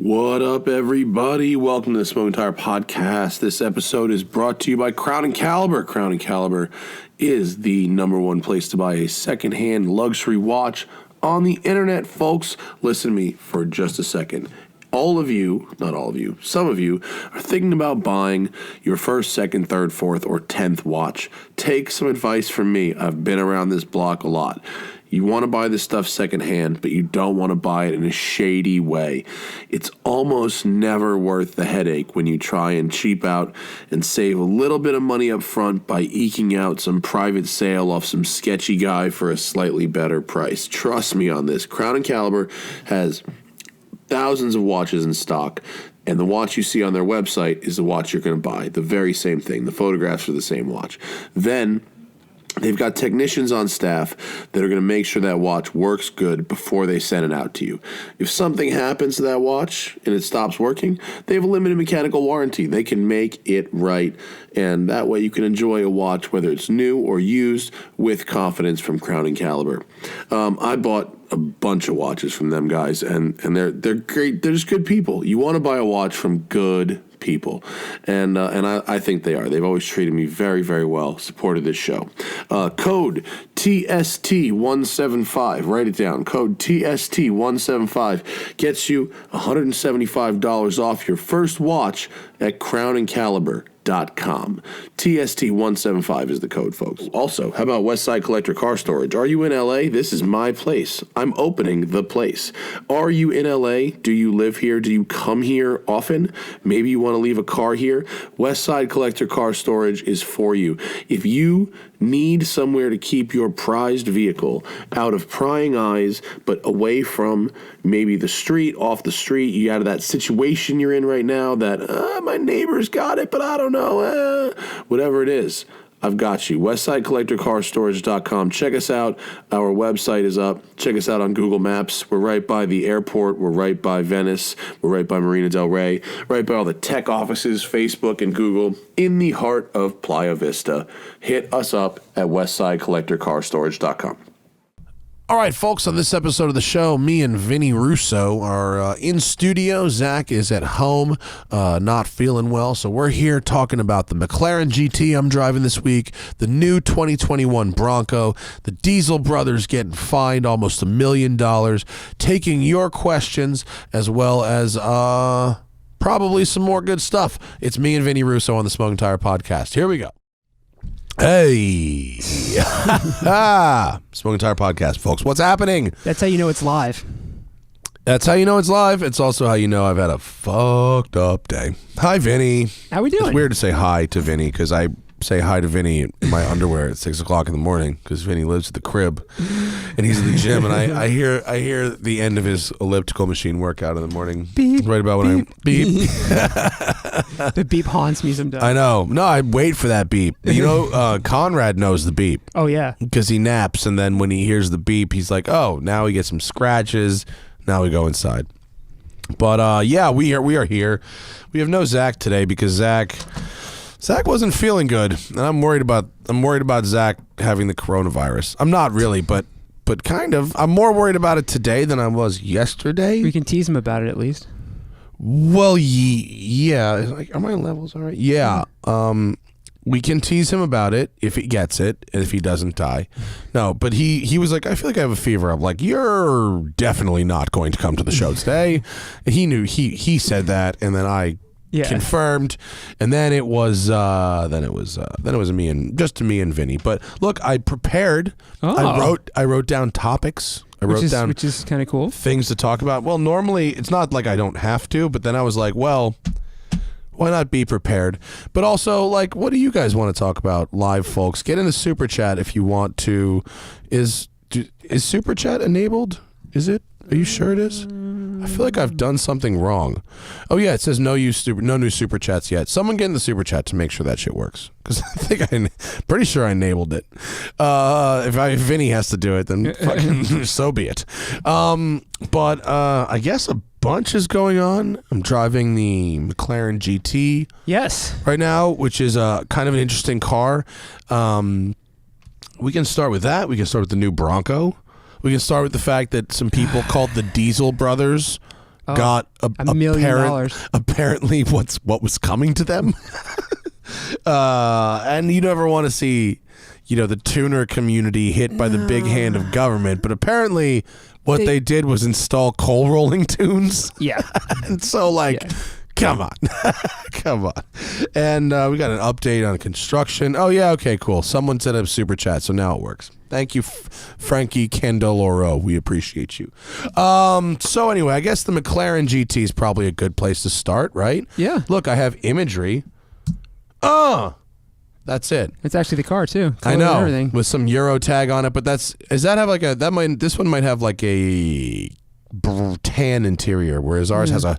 What up, everybody? Welcome to the Smoking Tire Podcast. This episode is brought to you by Crown & Caliber. Crown & Caliber is the number one place to buy a secondhand luxury watch on the internet, folks. Listen to me for just a second. All of you, not all of you, some of you are thinking about buying your first, second, third, fourth, or 10th watch. Take some advice from me. I've been around this block a lot. You want to buy this stuff secondhand, but you don't want to buy it in a shady way. It's almost never worth the headache when you try and cheap out and save a little bit of money up front by eking out some private sale off some sketchy guy for a slightly better price. Trust me on this. Crown & Caliber has thousands of watches in stock, and the watch you see on their website is the watch you're going to buy. The very same thing. The photographs are the same watch. Then they've got technicians on staff that are going to make sure that watch works good before they send it out to you. If something happens to that watch and it stops working, they have a limited mechanical warranty. They can make it right, and that way you can enjoy a watch, whether it's new or used, with confidence from Crown & Caliber. I bought a bunch of watches from them guys, and they're great. They're just good people. You want to buy a watch from good people, and I think they are. They've always treated me very, very well, supported this show. Code TST175, write it down. Code TST175 gets you $175 off your first watch at crownandcaliber.com. TST175 is the code, folks. Also, how about Westside Collector Car Storage? Are you in LA? This is my place. I'm opening the place. Are you in LA? Do you live here? Do you come here often? Maybe you want to leave a car here? Westside Collector Car Storage is for you. If you need somewhere to keep your prized vehicle out of prying eyes, but away from maybe the street, off the street, you out of that situation you're in right now that my neighbor's got it, but I don't know, whatever it is, I've got you. WestsideCollectorCarStorage.com. Check us out. Our website is up. Check us out on Google Maps. We're right by the airport. We're right by Venice. We're right by Marina Del Rey. Right by all the tech offices, Facebook and Google, in the heart of Playa Vista. Hit us up at WestsideCollectorCarStorage.com. All right, folks, on this episode of the show, me and Vinny Russo are in studio. Zach is at home, not feeling well, so we're here talking about the McLaren GT I'm driving this week, the new 2021 Bronco, the Diesel brothers getting fined almost $1 million, taking your questions, as well as probably some more good stuff. It's me and Vinny Russo on the Smoking Tire Podcast. Here we go. Hey, Smoking Tire Podcast, folks. What's happening? That's how you know it's live. That's how you know it's live. It's also how you know I've had a fucked up day. Hi, Vinny. How we doing? It's weird to say hi to Vinny because I say hi to Vinny in my underwear at 6 o'clock in the morning because Vinny lives at the crib and he's at the gym, and I hear the end of his elliptical machine workout in the morning. Beep, right about when beep, I beep. The beep haunts me sometimes. I know. No, I wait for that beep. You know, Conrad knows the beep. Oh, yeah. Because he naps, and then when he hears the beep, he's like, oh, now he gets some scratches. Now we go inside. But, yeah, we are here. We have no Zach today because Zach wasn't feeling good, and I'm worried about Zach having the coronavirus. I'm not really, but kind of. I'm more worried about it today than I was yesterday. We can tease him about it at least. Well, yeah. Like, are my levels all right? Yeah. We can tease him about it if he gets it, and if he doesn't die. No, but he was like, I feel like I have a fever. I'm like, you're definitely not going to come to the show today. And he knew he said that, and then I confirmed, and then it was me and Vinny. But look, I prepared. Oh. I wrote down topics. Which is kind of cool. Things to talk about. Well, normally it's not like I don't have to, but then I was like, well, why not be prepared? But also, like, what do you guys want to talk about live, folks? Get in the super chat if you want to. Is super chat enabled? Is it? Are you sure it is? I feel like I've done something wrong. Oh yeah, it says no new super chats yet. Someone get in the super chat to make sure that shit works, because I think pretty sure I enabled it. If Vinny has to do it, then fucking so be it. But I guess a bunch is going on. I'm driving the McLaren GT. Yes. Right now, which is kind of an interesting car. We can start with that. We can start with the new Bronco. We can start with the fact that some people called the Diesel brothers got $1 million. Apparently, what was coming to them. And you never want to see, the tuner community hit by the big hand of government. But apparently, what they did was install coal rolling tunes. Yeah. And so, come on. Come on. And we got an update on construction. Oh, yeah, okay, cool. Someone set up super chat, so now it works. Thank you, Frankie Candeloro. We appreciate you. So anyway, I guess the McLaren GT is probably a good place to start, right? Yeah. Look, I have imagery. That's it. It's actually the car too. I know, everything. with some Euro tag on it. But this one might have like a tan interior, whereas ours has a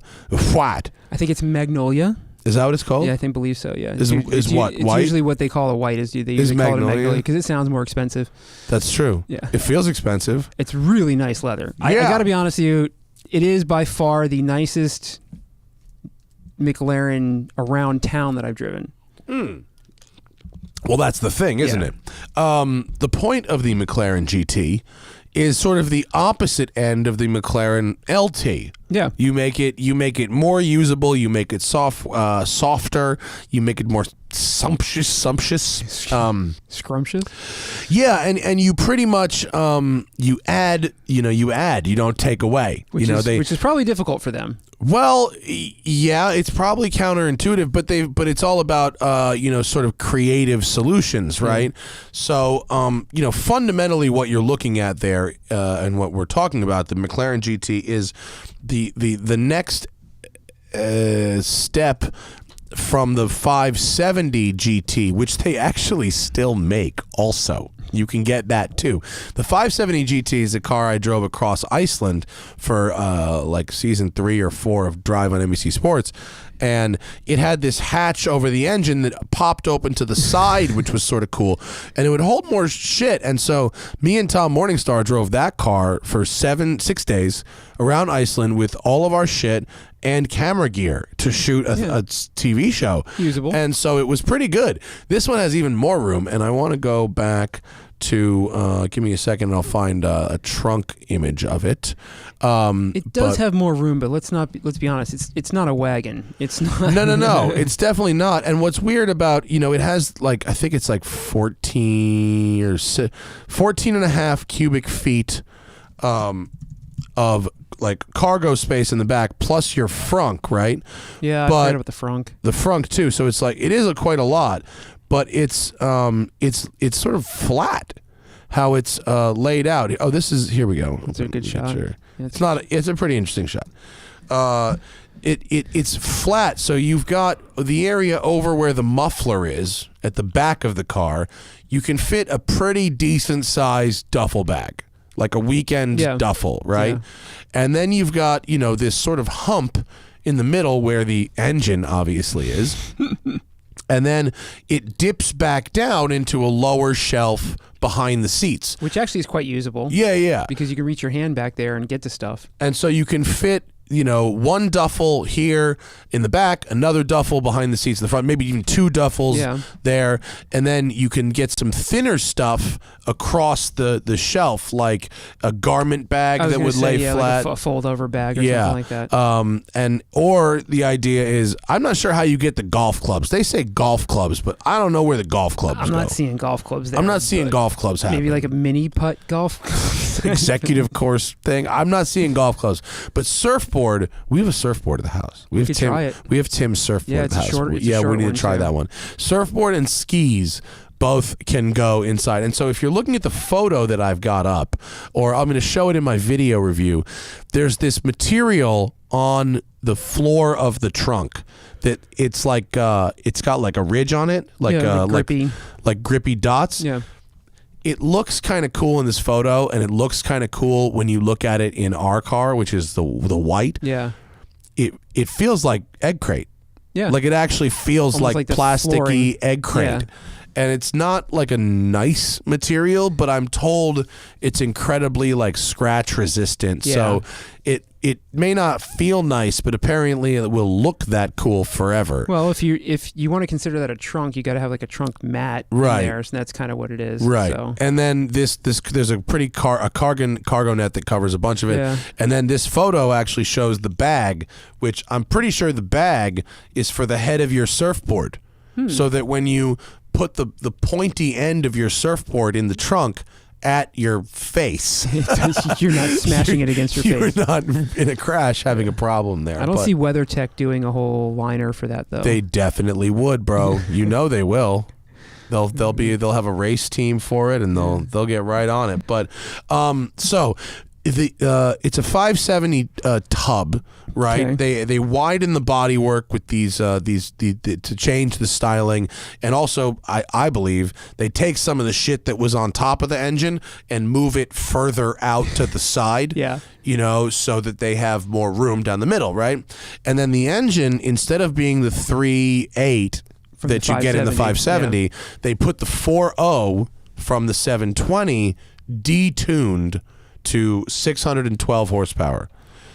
white. I think it's Magnolia. Is that what it's called? Yeah, I believe so. Yeah. Is what it's white? Usually what they call a white is they usually call it a Magnolia because it sounds more expensive. That's true. Yeah. It feels expensive. It's really nice leather. Yeah. I got to be honest with you. It is by far the nicest McLaren around town that I've driven. Well, that's the thing, isn't it? The point of the McLaren GT is sort of the opposite end of the McLaren LT. Yeah. You make it more usable, you make it softer, you make it more sumptuous. Scrumptious? Yeah, and you pretty much you add, you don't take away. Which is probably difficult for them. Well, yeah, it's probably counterintuitive, but it's all about sort of creative solutions, right? So, fundamentally, what you're looking at there, and what we're talking about, the McLaren GT is the next step from the 570 GT, which they actually still make. Also, you can get that too. The 570 GT is a car I drove across Iceland for season 3 or 4 of Drive on NBC Sports, and it had this hatch over the engine that popped open to the side, which was sort of cool, and it would hold more shit. And so me and Tom Morningstar drove that car for 6 days around Iceland with all of our shit and camera gear to shoot a TV show. Usable. And so it was pretty good. This one has even more room, and I want to go back to give me a second and I'll find a trunk image of it. It does have more room, but let's be honest, it's not a wagon. It's not. No, it's definitely not. And what's weird about, it has I think it's 14 and a half cubic feet of cargo space in the back, plus your frunk, right? Yeah, I forgot about the frunk. The frunk too. So it's it is quite a lot, but it's sort of flat how it's laid out. Oh, here we go. It's a good shot. Sure. It's a pretty interesting shot. It's flat, so you've got the area over where the muffler is at the back of the car. You can fit a pretty decent sized duffel bag, like a weekend duffel, right? Yeah. And then you've got, this sort of hump in the middle where the engine obviously is. And then it dips back down into a lower shelf behind the seats. Which actually is quite usable. Yeah. Because you can reach your hand back there and get to stuff. And so you can fit, one duffel here in the back, another duffel behind the seats in the front, maybe even 2 duffels there. And then you can get some thinner stuff across the shelf, like a garment bag that would lay flat. Like a fold-over bag or something like that. Or the idea is, I'm not sure how you get the golf clubs. They say golf clubs, but I don't know where the golf clubs go. I'm not seeing golf clubs there. I'm not seeing golf clubs happen. Maybe like a mini putt golf executive course thing. I'm not seeing golf clubs. But surfboard, we have a surfboard at the house. We have Tim's surfboard at the house. We need to try that one. Surfboard and skis both can go inside. And so if you're looking at the photo that I've got up, or I'm going to show it in my video review, there's this material on the floor of the trunk that it's it's got like a ridge on it, like grippy dots. Yeah. It looks kind of cool in this photo, and it looks kind of cool when you look at it in our car, which is the white. Yeah. It feels like egg crate. Yeah. Like it actually feels almost like the plasticky flooring. egg crate. Yeah. and it's not like a nice material, but I'm told it's incredibly like scratch resistant. Yeah. So it may not feel nice, but apparently it will look that cool forever. Well, if you want to consider that a trunk, you got to have like a trunk mat in there, so that's kind of what it is. Right. So. And then there's a pretty cargo net that covers a bunch of it. Yeah. And then this photo actually shows the bag, which I'm pretty sure the bag is for the head of your surfboard. So that when you put the pointy end of your surfboard in the trunk at your face, you're not smashing it against your face. You're not in a crash having a problem there. I don't see WeatherTech doing a whole liner for that though. They definitely would, bro. You know they will. They'll have a race team for it, and they'll get right on it. But so it's a 570 tub, right? Okay. They widen the bodywork with these to change the styling, and also I believe they take some of the shit that was on top of the engine and move it further out to the side. Yeah. You know, so that they have more room down the middle, right? And then the engine, instead of being the 3.8 that you get in the 570, they put the 4.0 from the 720 detuned to 612 horsepower.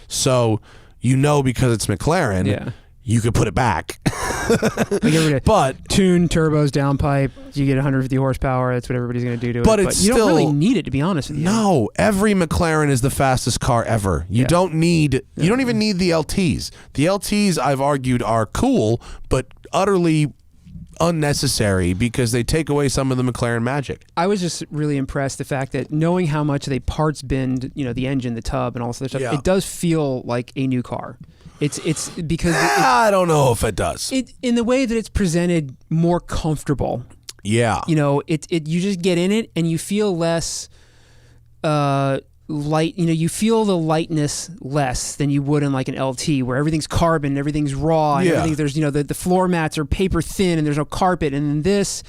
So, because it's McLaren, you could put it back. But tune turbos, downpipe, you get 150 horsepower. That's what everybody's going to do to it. But you don't really need it, to be honest with you. No, every McLaren is the fastest car ever. You don't need. You don't even need the LTs. The LTs, I've argued, are cool, but utterly unnecessary because they take away some of the McLaren magic. I was just really impressed the fact that knowing how much they parts bend, the engine, the tub, and all this other stuff, it does feel like a new car. It's because I don't know if it does. In the way that it's presented, more comfortable. Yeah. You just get in it and you feel less light. You feel the lightness less than you would in like an LT where everything's carbon, everything's raw, and everything. There's the floor mats are paper thin and there's no carpet. And in this,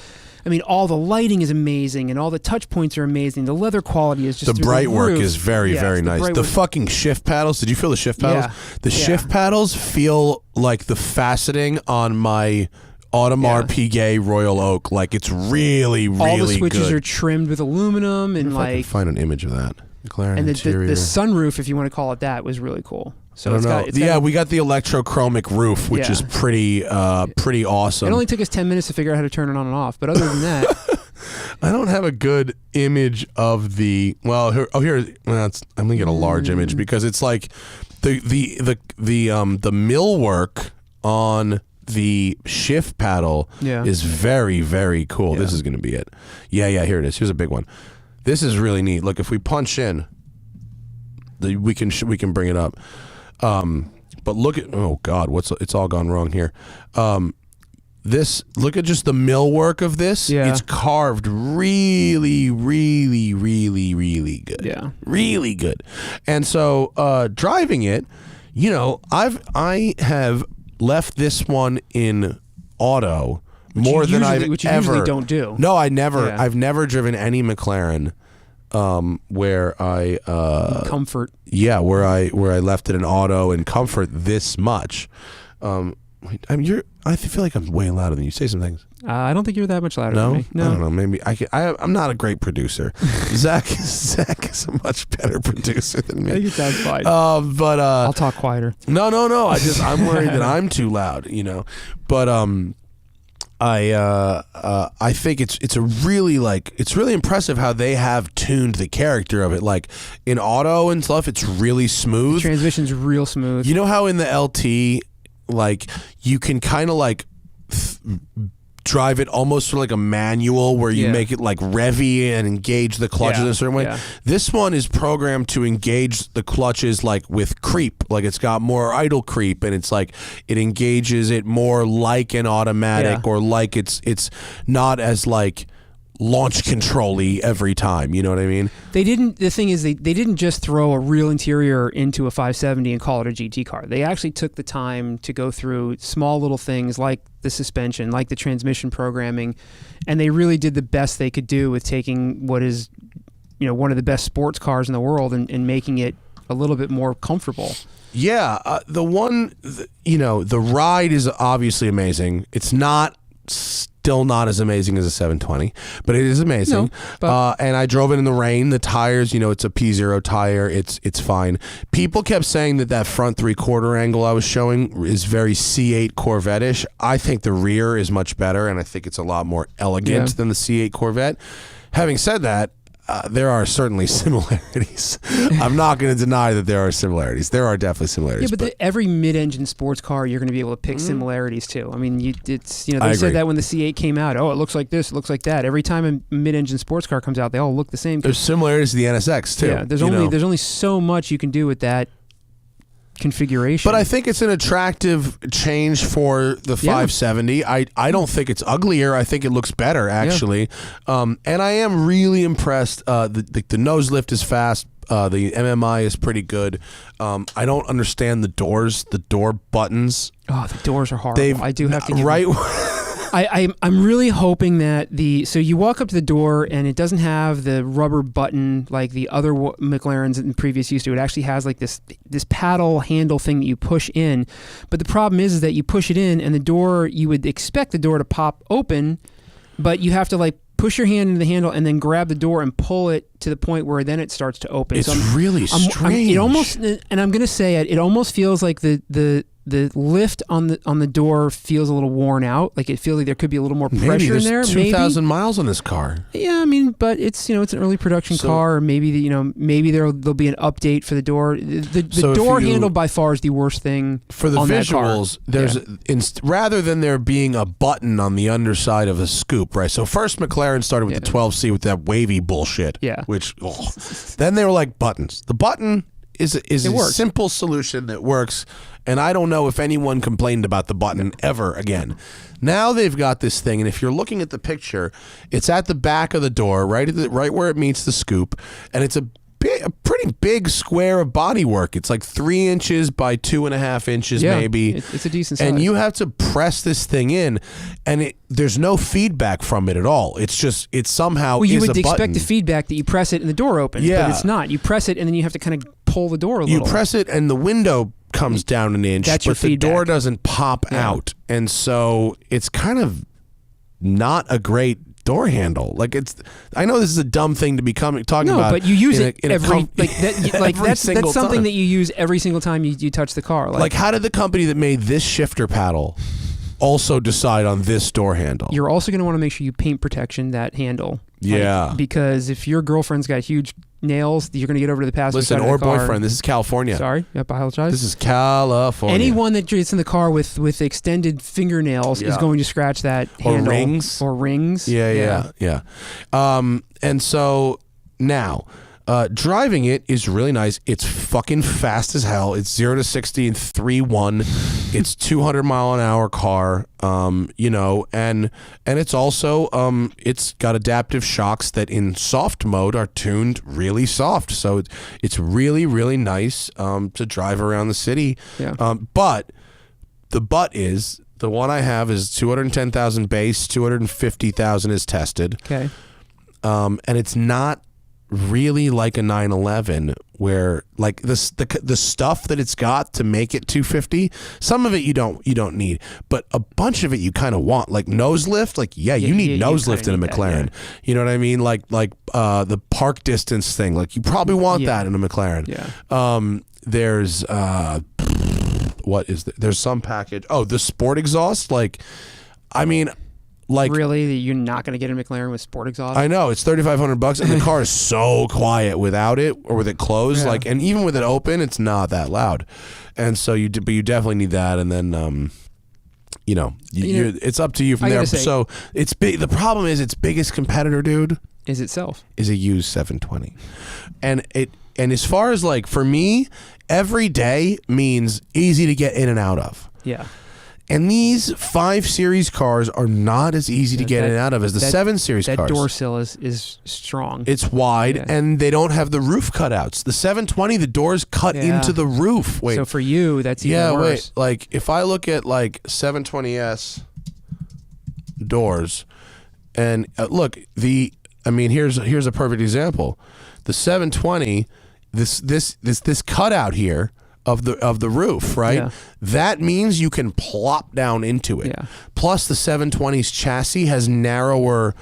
all the lighting is amazing and all the touch points are amazing. The leather quality is just the bright work is very, very nice. The fucking shift paddles. Did you feel the shift paddles? Yeah. The shift paddles feel like the faceting on my Audemars Piguet Royal Oak. Like it's really, really good. All the switches are trimmed with aluminum and I can find an image of that. McLaren and interior. The sunroof, if you want to call it that, was really cool. So we got the electrochromic roof, which is pretty awesome. It only took us 10 minutes to figure out how to turn it on and off, but other than that, I don't have a good image of the. Well, here. I'm gonna get a large image because it's like the millwork on the shift paddle is very, very cool. This is gonna be it. Yeah. Here it is. Here's a big one. This is really neat. Look, if we punch in, we can bring it up. But look at it's all gone wrong here. Look at just the millwork of this. Yeah. It's carved really, really, really, really good. Yeah, really good. And so driving it, I have left this one in auto. More than which you usually don't do. No, I never. I've never driven any McLaren where I comfort. Yeah, where I left it in auto and comfort this much. I feel like I'm way louder than you. Say some things. I don't think you're that much louder than me. No, I don't know. Maybe I'm not a great producer. Zach is a much better producer than me. I think it sounds fine. But I'll talk quieter. No. I'm worried that I'm too loud. But I think it's really impressive how they have tuned the character of it. Like in auto and stuff, it's really smooth. The transmission's real smooth. You know how in the LT, like you can kind of like drive it almost like a manual where you make it like revvy and engage the clutches in a certain way. Yeah. This one is programmed to engage the clutches like with creep. Like it's got more idle creep and it's like it engages it more like an automatic or like it's not as like launch control-y every time. You know what I mean? The thing is they didn't just throw a real interior into a 570 and call it a GT car. They actually took the time to go through small little things like the suspension, like the transmission programming, and they really did the best they could do with taking what is, one of the best sports cars in the world and making it a little bit more comfortable. Yeah, the ride is obviously amazing. It's not still not as amazing as a 720, but it is amazing. No, and I drove it in the rain. The tires, it's a P0 tire. It's fine. People kept saying that front 3/4 angle I was showing is very C8 Corvette-ish. I think the rear is much better, and I think it's a lot more elegant than the C8 Corvette. Having said that, there are certainly similarities. I'm not going to deny that there are similarities. There are definitely similarities. Yeah, but every mid-engine sports car, you're going to be able to pick similarities too. I mean, they said that when the C8 came out. Oh, it looks like this, it looks like that. Every time a mid-engine sports car comes out, they all look the same. There's similarities to the NSX too. Yeah, there's only so much you can do with that configuration. But I think it's an attractive change for the 570. I don't think it's uglier. I think it looks better, actually. And I am really impressed. The nose lift is fast. The MMI is pretty good. I don't understand the doors, the door buttons. Oh, the doors are horrible. I do have to give I'm really hoping that so you walk up to the door and it doesn't have the rubber button like the other McLarens in previous used to. It actually has like this paddle handle thing that you push in. But the problem is that you push it in and the door, you would expect the door to pop open, but you have to like push your hand into the handle and then grab the door and pull it to the point where then it starts to open. It's really strange. It almost, and I'm going to say it almost feels like the lift on the door feels a little worn out. Like it feels like there could be a little more pressure in there. 2,000 miles on this car. Yeah, I mean, but it's it's an early production car. Or maybe maybe there'll be an update for the door. The door handle by far is the worst thing for the on visuals. There's rather than there being a button on the underside of a scoop, right? So first McLaren started with the 12C with that wavy bullshit. Yeah. Which then they were like buttons. The button is a simple solution that works. And I don't know if anyone complained about the button ever again. Now they've got this thing, and if you're looking at the picture, it's at the back of the door, right where it meets the scoop, and it's a pretty big square of bodywork. It's like 3 inches by 2.5 inches, maybe. It's a decent size. And you have to press this thing in, and there's no feedback from it at all. It's just somehow you would is a expect button. the feedback that you press it and the door opens, but it's not. You press it and then you have to kind of pull the door a little. You press it and the window comes down an inch, but the door doesn't pop out, and so it's kind of not a great door handle. Like I know this is a dumb thing to be talking about. But you use it that's something that you use every single time you touch the car. Like how did the company that made this shifter paddle also decide on this door handle? You're also going to want to make sure you paint protection that handle. Yeah. Because if your girlfriend's got huge nails, you're going to get over to the passenger side of the car. Or boyfriend. This is California. Sorry, I apologize. This is California. Anyone that gets in the car with extended fingernails is going to scratch that handle. Or rings. Yeah. And so now, driving it is really nice. It's fucking fast as hell. It's 0 to 60 in 3.1. It's 200 mile an hour car. And it's also it's got adaptive shocks that in soft mode are tuned really soft. So it's really, really nice to drive around the city. Yeah. But the one I have is 210,000 base, 250,000 is tested. Okay. And it's not really like a 911 where like the stuff that it's got to make it 250, some of it you don't need, but a bunch of it you kind of want, like nose lift. Like you need nose lift in a McLaren. That, you know what I mean? Like the park distance thing, like you probably want that in a McLaren. There's what is there's some package, the sport exhaust, really, you're not going to get a McLaren with sport exhaust? I know, it's $3,500 and the car is so quiet without it or with it closed. And even with it open, it's not that loud. And so you definitely need that. And then it's up to you from there. So it's big. The problem is its biggest competitor, dude, is itself. Is a used 720. And as far as like for me, every day means easy to get in and out of. Yeah. And these 5 Series cars are not as easy to get in and out of as the 7 Series cars. That door sill is strong. It's wide, and they don't have the roof cutouts. The 720, the doors cut into the roof. Wait. So for you, that's even worse. Like if I look at like 720S doors, and look, here's a perfect example. The 720, this cutout here of the roof, right? Yeah. That means you can plop down into it. Yeah. Plus, the 720's chassis has narrower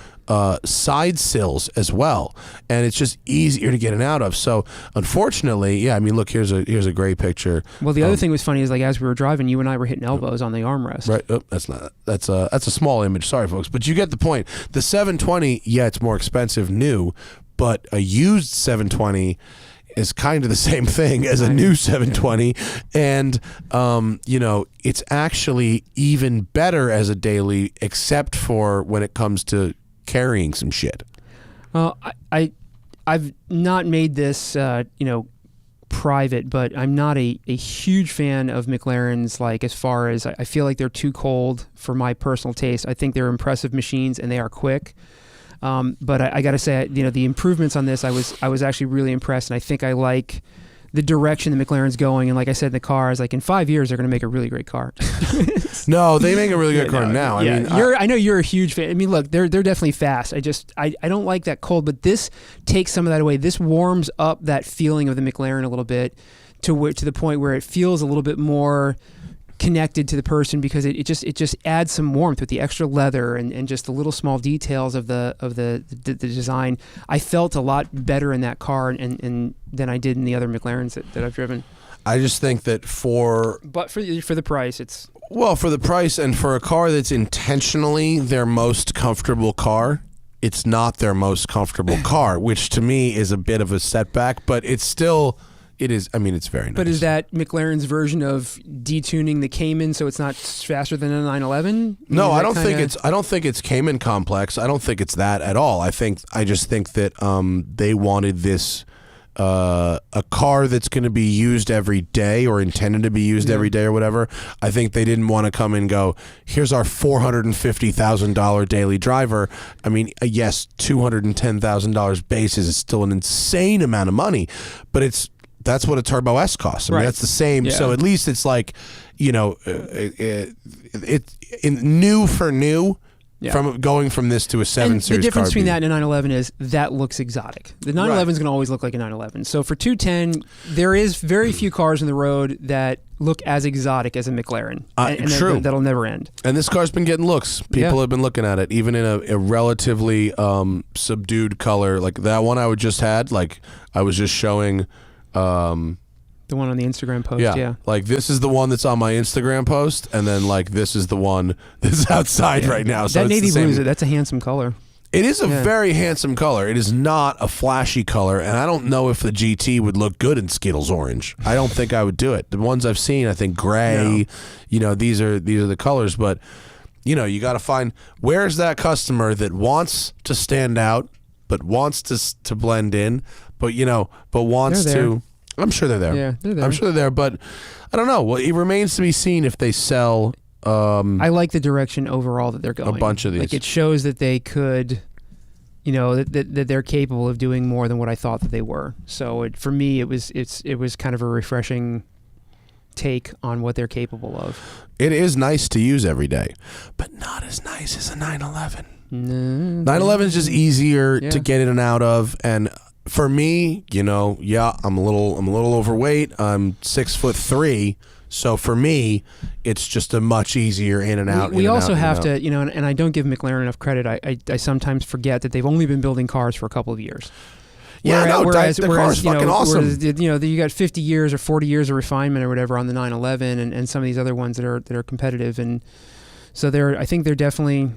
side sills as well, and it's just easier to get in and out of. So, unfortunately, yeah, I mean, look, here's a great picture. Well, the other thing was funny is like as we were driving, you and I were hitting elbows on the armrest. Right. Oh, that's a small image. Sorry, folks, but you get the point. The 720, yeah, it's more expensive new, but a used 720 is kind of the same thing as a new 720, and it's actually even better as a daily, except for when it comes to carrying some shit. Well, I've not made this private, but I'm not a huge fan of McLarens. Like as far as I feel like they're too cold for my personal taste. I think they're impressive machines and they are quick. But I got to say, the improvements on this, I was actually really impressed, and I think I like the direction the McLaren's going. And like I said in the car, I was like, in 5 years, they're going to make a really great car. No, they make a really good car now. Yeah. I know you're a huge fan. I mean, look, they're definitely fast. I don't like that cold, but this takes some of that away. This warms up that feeling of the McLaren a little bit to the point where it feels a little bit more connected to the person, because it just adds some warmth with the extra leather and just the little small details of the design. I felt a lot better in that car and than I did in the other McLarens that I've driven. I just think that for the price, it's for the price and for a car that's intentionally their most comfortable car, it's not their most comfortable car, which to me is a bit of a setback, but it's still. It is. I mean, it's very nice. But is that McLaren's version of detuning the Cayman so it's not faster than a 911? No, I don't think it's Cayman complex. I don't think it's that at all. I just think that they wanted this a car that's going to be used every day or intended to be used every day or whatever. I think they didn't want to come and go, here's our $450,000 daily driver. I mean, yes, $210,000 base is still an insane amount of money, but that's what a Turbo S costs. I mean, that's the same. Yeah. So at least it's like, it's new for new. Yeah. From going from this to a 7 Series car. The difference between that and a 911 is that looks exotic. The 911 is going to always look like a 911. So for 210, there is very few cars on the road that look as exotic as a McLaren. True. That'll never end. And this car's been getting looks. People have been looking at it, even in a relatively subdued color. Like that one I just had, like I was just showing... the one on the Instagram post, yeah. Like this is the one that's on my Instagram post, and then like this is the one that's outside right now. So that navy blue, that's a handsome color. It is a very handsome color. It is not a flashy color, and I don't know if the GT would look good in Skittles orange. I don't think I would do it. The ones I've seen, I think gray. No. These are the colors, but you got to find where's that customer that wants to stand out, but wants to blend in, but wants to. I'm sure they're there. Yeah, they're there. I'm sure they're there, but I don't know. Well, it remains to be seen if they sell. I like the direction overall that they're going. A bunch of these. Like it shows that they could, that they're capable of doing more than what I thought that they were. So for me, it was kind of a refreshing take on what they're capable of. It is nice to use every day, but not as nice as a 911. No, 911 is just easier to get in and out of, and for me, I'm a little overweight. I'm 6'3", so for me, it's just a much easier in and out. We also have to, and I don't give McLaren enough credit. I sometimes forget that they've only been building cars for a couple of years. Whereas the car's fucking awesome. Whereas, you got 50 years or 40 years of refinement or whatever on the 911 and some of these other ones that are competitive, and so I think they're definitely,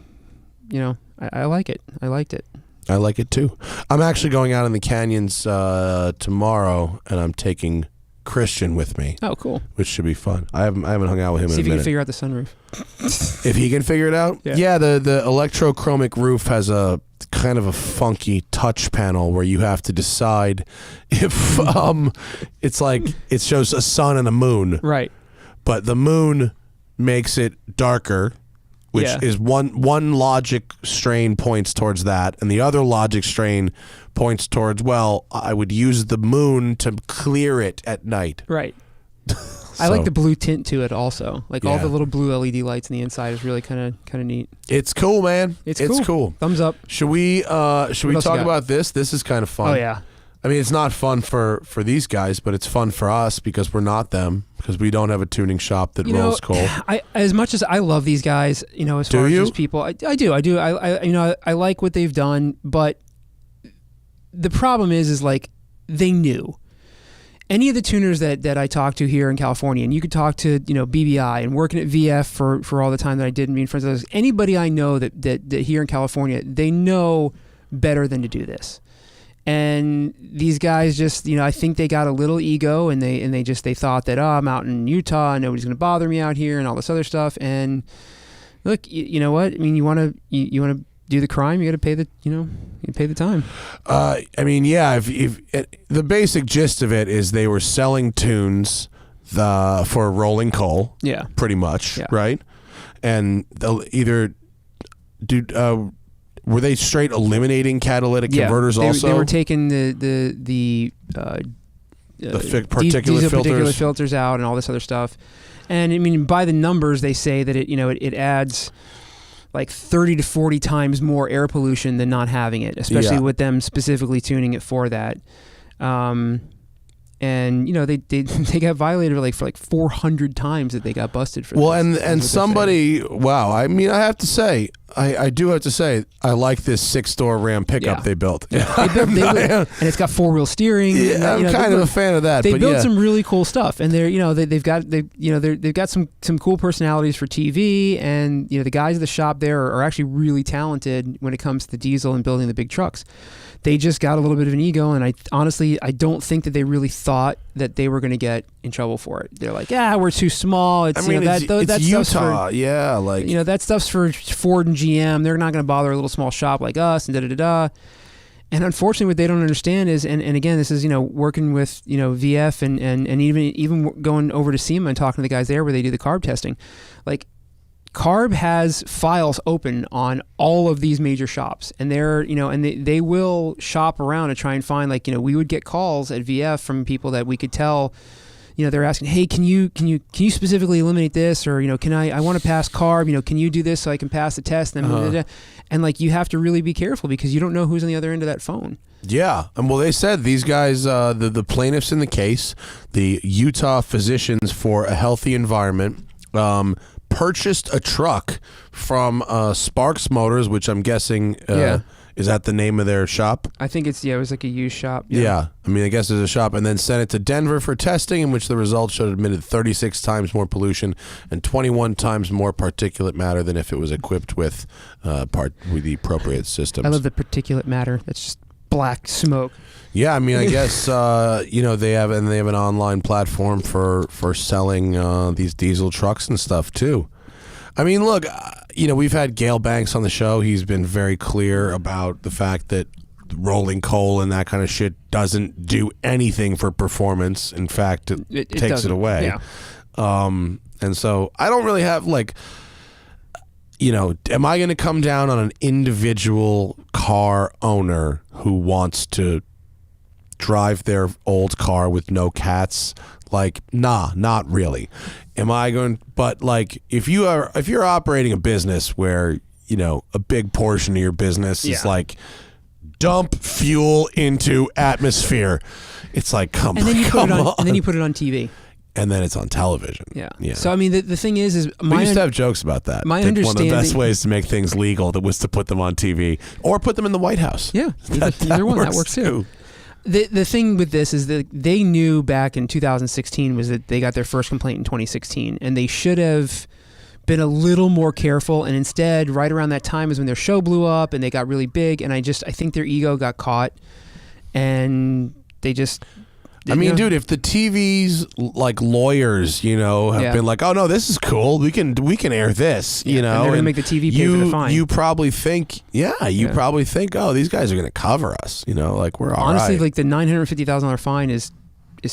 I like it. I liked it. I like it too. I'm actually going out in the canyons tomorrow, and I'm taking Christian with me. Oh, cool! Which should be fun. I haven't hung out with him. See in if a minute. you can figure out the sunroof. If he can figure it out, yeah. The electrochromic roof has a kind of a funky touch panel where you have to decide if it's like it shows a sun and a moon, right? But the moon makes it darker. Which is one logic strain points towards that, and the other logic strain points towards, I would use the moon to clear it at night. Right. I like the blue tint to it also. Like all the little blue LED lights on the inside is really kind of neat. It's cool, man. It's cool. Cool. Thumbs up. Should we talk about this? This is kind of fun. Oh yeah. I mean, it's not fun for these guys, but it's fun for us because we're not them, because we don't have a tuning shop that rolls coal. As much as I love these guys, as far as just people, I do. I like what they've done, but the problem is like they knew. Any of the tuners that I talk to here in California, and you could talk to, BBI and working at VF for all the time that I did and being friends with those, anybody I know that here in California, they know better than to do this. And these guys just, I think they got a little ego, and they thought that, I'm out in Utah and nobody's going to bother me out here and all this other stuff. And look, you know what? I mean, you want to do the crime, you got to pay you pay the time. I mean, yeah. If the basic gist of it is they were selling tunes for rolling coal. Yeah, pretty much, right? And they'll either do. Were they straight eliminating catalytic converters also? They were taking the particulate filters out and all this other stuff. And I mean, by the numbers, they say that it adds like 30 to 40 times more air pollution than not having it, especially with them specifically tuning it for that. And they got violated for 400 times that they got busted for. Well, and somebody, wow, I mean, I have to say, I do have to say, I like this 6-door Ram pickup they built. Yeah. And it's got 4-wheel steering. Yeah, I'm kind of a fan of that. They built some really cool stuff, and they've got some cool personalities for TV, and the guys at the shop there are actually really talented when it comes to the diesel and building the big trucks. They just got a little bit of an ego, and I honestly don't think that they really thought that they were going to get in trouble for it. They're like, we're too small. It's Utah, that stuff's for Ford and GM. They're not going to bother a little small shop like us, and da-da-da-da. And unfortunately, what they don't understand is, and again, this is, working with, VF and even going over to SEMA and talking to the guys there where they do the carb testing. Like, CARB has files open on all of these major shops, and they will shop around and try and find, we would get calls at VF from people that we could tell, they're asking, hey, can you specifically eliminate this, or I want to pass CARB, can you do this so I can pass the test? And you have to really be careful because you don't know who's on the other end of that phone. Yeah, and well, they said these guys, the plaintiffs in the case, the Utah Physicians for a Healthy Environment, purchased a truck from Sparks Motors, which I'm guessing is that the name of their shop? I think it was like a used shop. Yeah. I mean, I guess it's a shop, and then sent it to Denver for testing, in which the results showed admitted 36 times more pollution and 21 times more particulate matter than if it was equipped with the appropriate systems. I love the particulate matter. That's just black smoke. Yeah, I mean, I guess they have an online platform for selling these diesel trucks and stuff too. I mean, look, we've had Gale Banks on the show. He's been very clear about the fact that rolling coal and that kind of shit doesn't do anything for performance. In fact, it takes it away. Yeah. And so I don't really have am I going to come down on an individual car owner who wants to drive their old car with no cats? Nah, not really. Am I going? But if you're operating a business where a big portion of your business is dump fuel into atmosphere, it's come on. And then you put it on TV. And then it's on television. Yeah. So I mean, the thing is we used to have jokes about that. My understanding, one of the best ways to make things legal that was to put them on TV or put them in the White House. Yeah, either one that works too. The thing with this is that they knew back in 2016 was that they got their first complaint in 2016, and they should have been a little more careful. And instead, right around that time is when their show blew up and they got really big. And I think their ego got caught, and they just. I mean, dude, if the TV's lawyers, have been like, oh no, this is cool. We can air this, and they're gonna make the TV pay for the fine. You probably think, probably think, oh, these guys are gonna cover us, we're all honestly, right. The $950,000 fine is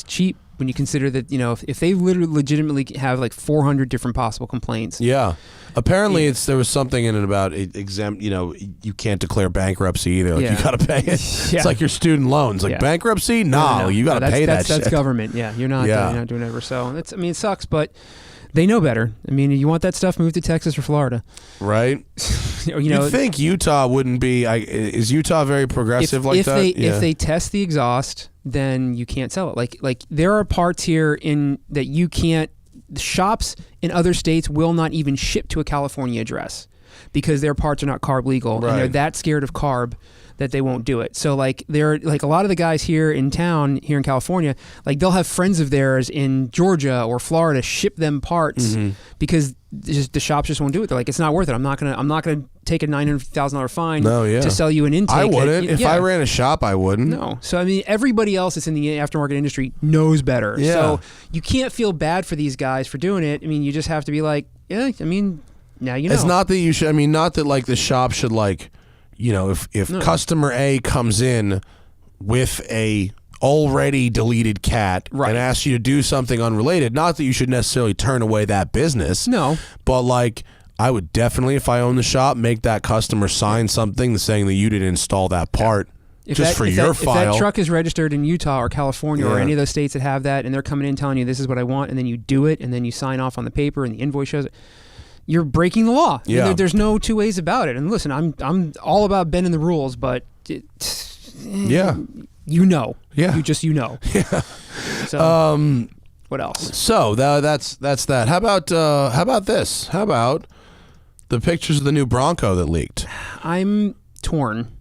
cheap when you consider that, if they literally legitimately have 400 different possible complaints. Yeah. Apparently there was something in it about exempt, you can't declare bankruptcy either. You got to pay it. It's like your student loans. Bankruptcy? No, you got to pay that shit. That's government. Yeah. You're not doing it ever. So it sucks, but they know better. I mean, you want that stuff, move to Texas or Florida. Right. You think Utah wouldn't be? Is Utah very progressive if that? If they test the exhaust, then you can't sell it. Like there are parts here that you can't. The shops in other states will not even ship to a California address because their parts are not carb legal, and they're that scared of carb that they won't do it. So like they're like a lot of the guys here in town, here in California, like they'll have friends of theirs in Georgia or Florida ship them parts because the shops just won't do it. They're like, it's not worth it. I'm not gonna take a $900,000 fine to sell you an intake. I wouldn't. If I ran a shop, I wouldn't. No. So I mean, everybody else that's in the aftermarket industry knows better. Yeah. So you can't feel bad for these guys for doing it. I mean, you just have to be like, yeah. I mean, now you know. It's not that you should. I mean, not that like the shop should like. If customer A comes in with a already deleted cat and asks you to do something unrelated, not that you should necessarily turn away that business. No. But like I would definitely, if I own the shop, make that customer sign something saying that you didn't install that part for your file. If that truck is registered in Utah or California or any of those states that have that and they're coming in telling you this is what I want and then you do it and then you sign off on the paper and the invoice shows it, you're breaking the law. Yeah. There's no two ways about it. And listen, I'm all about bending the rules, but Yeah. Yeah. Yeah. So what else? So that's that. How about this? How about the pictures of the new Bronco that leaked? I'm torn.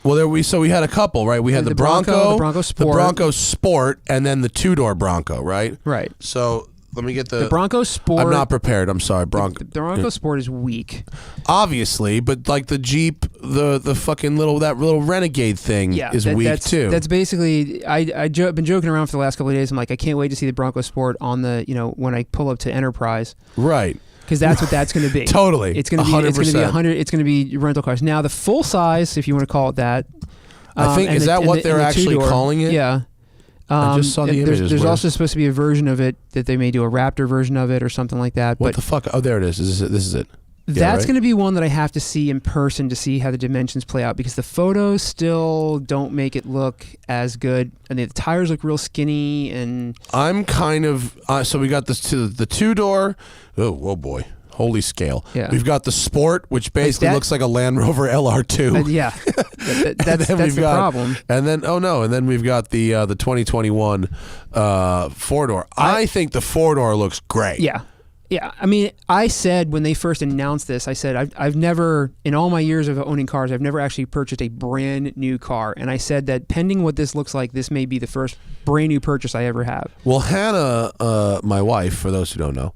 Well, we had a couple, right? We had the Bronco, the Bronco Sport, the Bronco Sport, and then the two-door Bronco, right? Right. So let me get the Bronco Sport. I'm not prepared. I'm sorry, Bronco. The Bronco Sport is weak, obviously, but like the Jeep, the fucking little Renegade thing is weak too. That's basically. I've been joking around for the last couple of days. I'm like, I can't wait to see the Bronco Sport on the when I pull up to Enterprise. Right. Because that's what that's going to be. Totally. It's going to be 100%. It's going to be rental cars. Now the full size, if you want to call it that. I think is that what they're actually calling it? Yeah. I just saw the images. There's also supposed to be a version of it that they may do a Raptor version of it or something like that. What the fuck? Oh, there it is. This is it. That's going to be one that I have to see in person to see how the dimensions play out because the photos still don't make it look as good. And the tires look real skinny. And I'm kind of so we got the two-door. Oh boy. Holy scale. Yeah. We've got the Sport, which basically looks like a Land Rover LR2. Yeah. That's the problem. And then we've got the 2021 four-door. I think the four-door looks great. Yeah. Yeah. I mean, I said when they first announced this, I said, I've never, in all my years of owning cars, I've never actually purchased a brand new car. And I said that pending what this looks like, this may be the first brand new purchase I ever have. Well, Hannah, my wife, for those who don't know,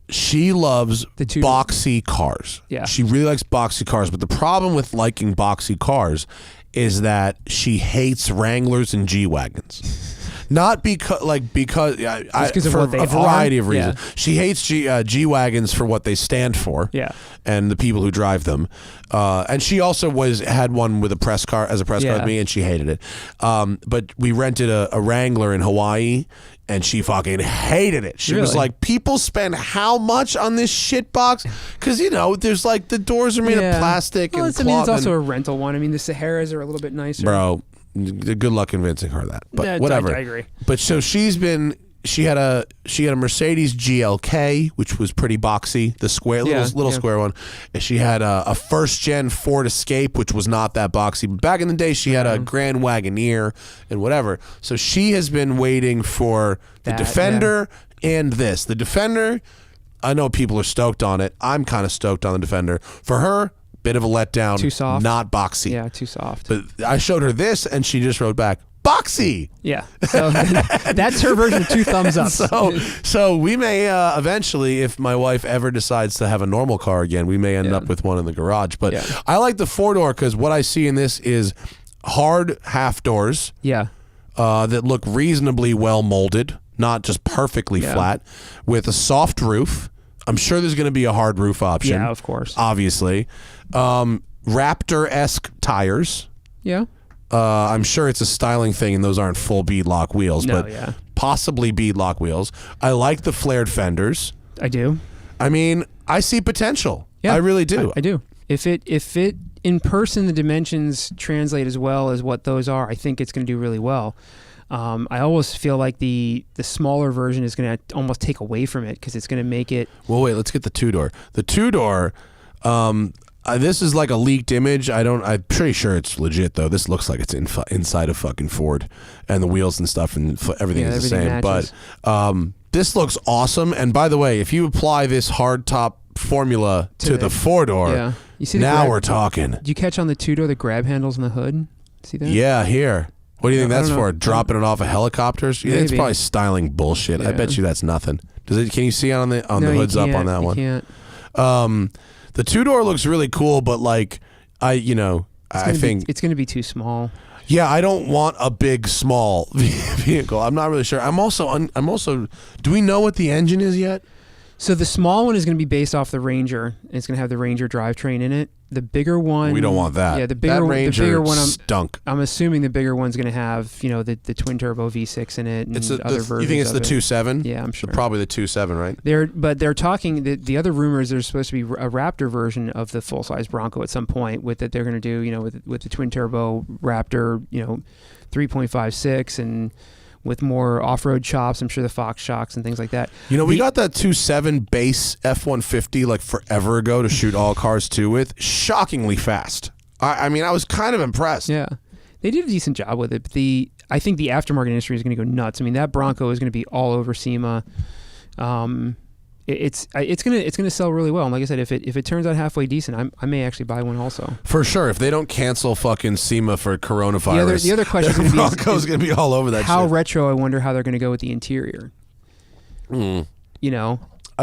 she loves boxy cars. Yeah. She really likes boxy cars. But the problem with liking boxy cars is that she hates Wranglers and G-Wagons. Not because for a variety of reasons. Yeah. She hates G-Wagons for what they stand for. Yeah. And the people who drive them. And she also had one with a press car car with me, and she hated it. But we rented a Wrangler in Hawaii, and she fucking hated it. She was like, people spend how much on this shit box? Because, there's like the doors are made of plastic and cloth. It's also a rental one. I mean, the Saharas are a little bit nicer. Bro, good luck convincing her that. But whatever. I agree. But so she had a Mercedes GLK, which was pretty boxy, the square little square one. And she had a first gen Ford Escape, which was not that boxy. But back in the day, she had a Grand Wagoneer and whatever. So she has been waiting for the Defender and this. The Defender, I know people are stoked on it. I'm kind of stoked on the Defender. For her, bit of a letdown. Too soft. Not boxy. Yeah, too soft. But I showed her this, and she just wrote back, boxy. Yeah. So that's her version of 2 thumbs up. So we may eventually, if my wife ever decides to have a normal car again, we may end up with one in the garage. But I like the four-door because what I see in this is hard half doors. Yeah. That look reasonably well molded, not just perfectly flat, with a soft roof. I'm sure there's going to be a hard roof option. Yeah, of course. Obviously. Raptor-esque tires. Yeah. I'm sure it's a styling thing, and those aren't full beadlock wheels, but possibly beadlock wheels. I like the flared fenders. I do. I mean, I see potential. Yeah, I really do. I do. If it in person, the dimensions translate as well as what those are, I think it's going to do really well. I always feel like the smaller version is going to almost take away from it because it's going to make it. Well, wait. Let's get the two-door. The two-door. This is like a leaked image. I'm pretty sure it's legit though. This looks like it's inside of fucking Ford, and the wheels and stuff, and everything is the same. Matches. But this looks awesome. And by the way, if you apply this hardtop formula to the 4-door, you see we're talking. Did you catch on the 2-door the grab handles in the hood? See that? Yeah, here. What do you think that's for? Dropping it off of helicopters? Yeah, it's probably styling bullshit. Yeah. I bet you that's nothing. Can you see on the hoods up on that one? You can't. The 2-door looks really cool, but like I think it's going to be too small. Yeah, I don't want a big small vehicle. I'm not really sure. I'm also. Do we know what the engine is yet? So the small one is going to be based off the Ranger. It's going to have the Ranger drivetrain in it. The bigger one, we don't want that. Yeah, the bigger one, stunk. I'm assuming the bigger one's going to have the twin turbo V6 in it and other versions. You think it's the 2.7? Yeah, I'm sure. Probably the 2.7, right? They're talking. The other rumors there's supposed to be a Raptor version of the full size Bronco at some point. With that they're going to do with the twin turbo Raptor 3.56 and with more off-road chops. I'm sure the Fox shocks and things like that. We got that 2.7 base F-150 like forever ago to shoot all cars 2 with. Shockingly fast. I mean, I was kind of impressed. Yeah. They did a decent job with it. But I think the aftermarket industry is going to go nuts. I mean, that Bronco is going to be all over SEMA. It's going to sell really well. And like I said, if it turns out halfway decent, I may actually buy one also. For sure. If they don't cancel fucking SEMA for coronavirus, the other question is Bronco's going to be all over that. How shit. retro? I wonder how they're going to go with the interior. I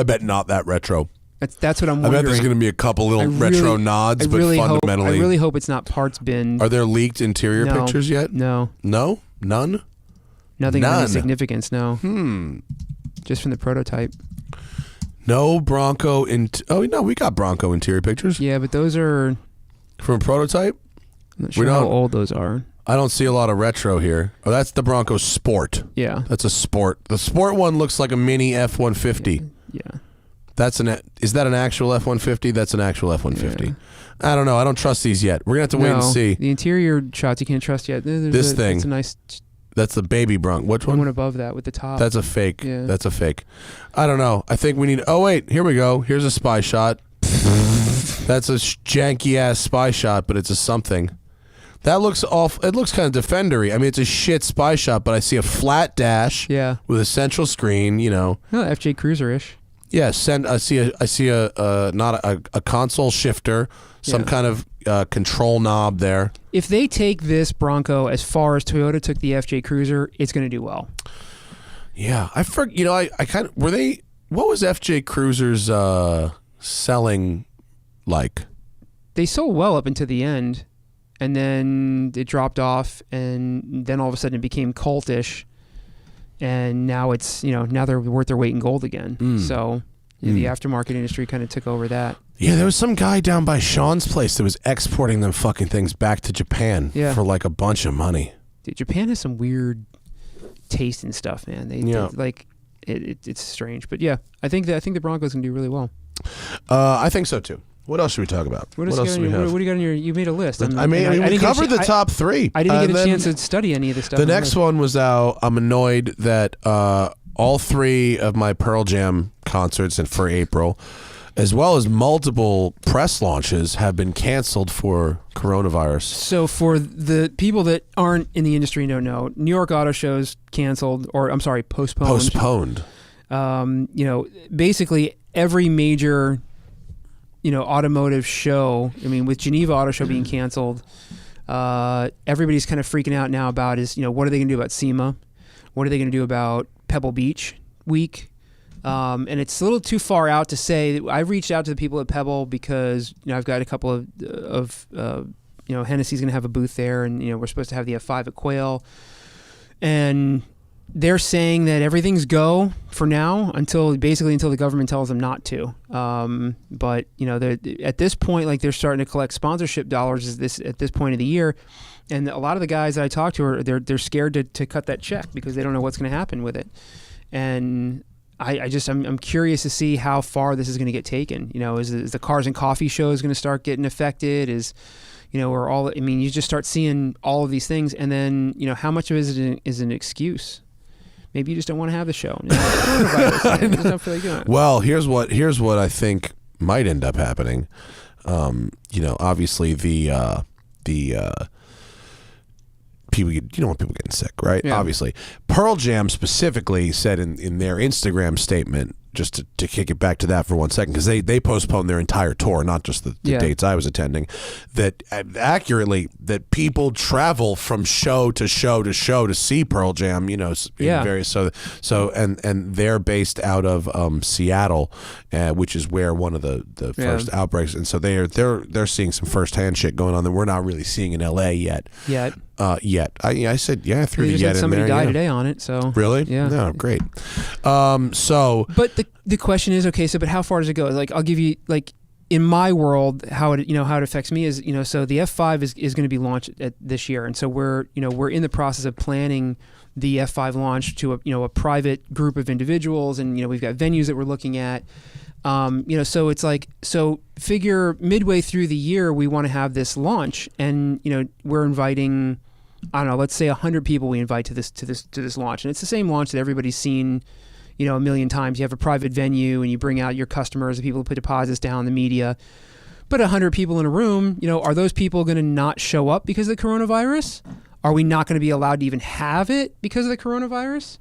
bet not that retro. That's what I'm wondering. I bet there's going to be a couple little retro nods, but fundamentally, I really hope it's not parts bin. Are there leaked interior pictures yet? No. No? None? Nothing of any significance. No. Just from the prototype. No Bronco we got Bronco interior pictures. Yeah, but those are from a prototype. I'm not sure how old those are. I don't see a lot of retro here. Oh, that's the Bronco Sport. Yeah, that's a Sport. The Sport one looks like a mini F-150. Yeah, is that an actual F-150? That's an actual F-150. Yeah. I don't know. I don't trust these yet. We're gonna have to wait and see. The interior shots you can't trust yet. This thing. It's a nice. That's the baby Bronco. Which one? The one above that with the top. That's a fake. Yeah. That's a fake. I don't know. I think we need... Oh, wait. Here we go. Here's a spy shot. That's a janky-ass spy shot, but it's a something. That looks off. It looks kind of Defender-y. I mean, it's a shit spy shot, but I see a flat dash with a central screen, FJ Cruiser-ish. Yeah, I see a console shifter, some kind of control knob there. If they take this Bronco as far as Toyota took the FJ Cruiser, it's going to do well. Yeah, I kind of what was FJ Cruiser's selling like? They sold well up until the end, and then it dropped off, and then all of a sudden it became cultish, and now it's now they're worth their weight in gold again. So the aftermarket industry kind of took over that. Yeah, there was some guy down by Sean's place that was exporting them fucking things back to Japan for like a bunch of money. Dude, Japan has some weird taste in stuff, man. It's strange, but yeah, I think the Broncos can do really well. I think so too. What else should we talk about? What else do we have? What do you got on your? You made a list. We covered the top 3. I didn't get a chance to study any of this stuff. The next one was I'm annoyed that all 3 of my Pearl Jam concerts for April, as well as multiple press launches, have been canceled for coronavirus. So for the people that aren't in the industry and don't know, New York Auto Show's canceled, or I'm sorry, postponed. Basically every major automotive show. I mean, with Geneva Auto Show being canceled, everybody's kind of freaking out now about what are they going to do about SEMA? What are they going to do about Pebble Beach week? And it's a little too far out to say. I've reached out to the people at Pebble because I've got a couple of Hennessy's going to have a booth there, and we're supposed to have the F5 at Quail, and they're saying that everything's go for now until the government tells them not to. But at this point, they're starting to collect sponsorship dollars at this point of the year, and a lot of the guys that I talk to they're scared to cut that check because they don't know what's going to happen with it, and I'm curious to see how far this is going to get taken. Is the Cars and Coffee show is going to start getting affected? You just start seeing all of these things, and then how much of it is an excuse? Maybe you just don't want to have the show. You just don't feel like doing it. Well, here's what I think might end up happening. Obviously the people, you don't want people getting sick, right? Yeah. Obviously. Pearl Jam specifically said in their Instagram statement, just to kick it back to that for 1 second, because they postponed their entire tour, not just the dates I was attending, that accurately, that people travel from show to show to show to see Pearl Jam, in various, and they're based out of Seattle, which is where one of the first outbreaks, and so they're seeing some firsthand shit going on that we're not really seeing in LA yet. I said through the yet in somebody there. died today on it, so really, yeah, no, great. But the question is, okay, but how far does it go? Like, I'll give you, like, in my world, how it affects me is, so the F5 is going to be launched this year, and so we're in the process of planning the F5 launch to a private group of individuals, and we've got venues that we're looking at. So it's like, figure midway through the year we want to have this launch, and we're inviting, I don't know, let's say 100 people we invite to this launch, and it's the same launch that everybody's seen a million times. You have a private venue and you bring out your customers, the people who put deposits down, the media. But 100 people in a room, are those people going to not show up because of the coronavirus? Are we not going to be allowed to even have it because of the coronavirus?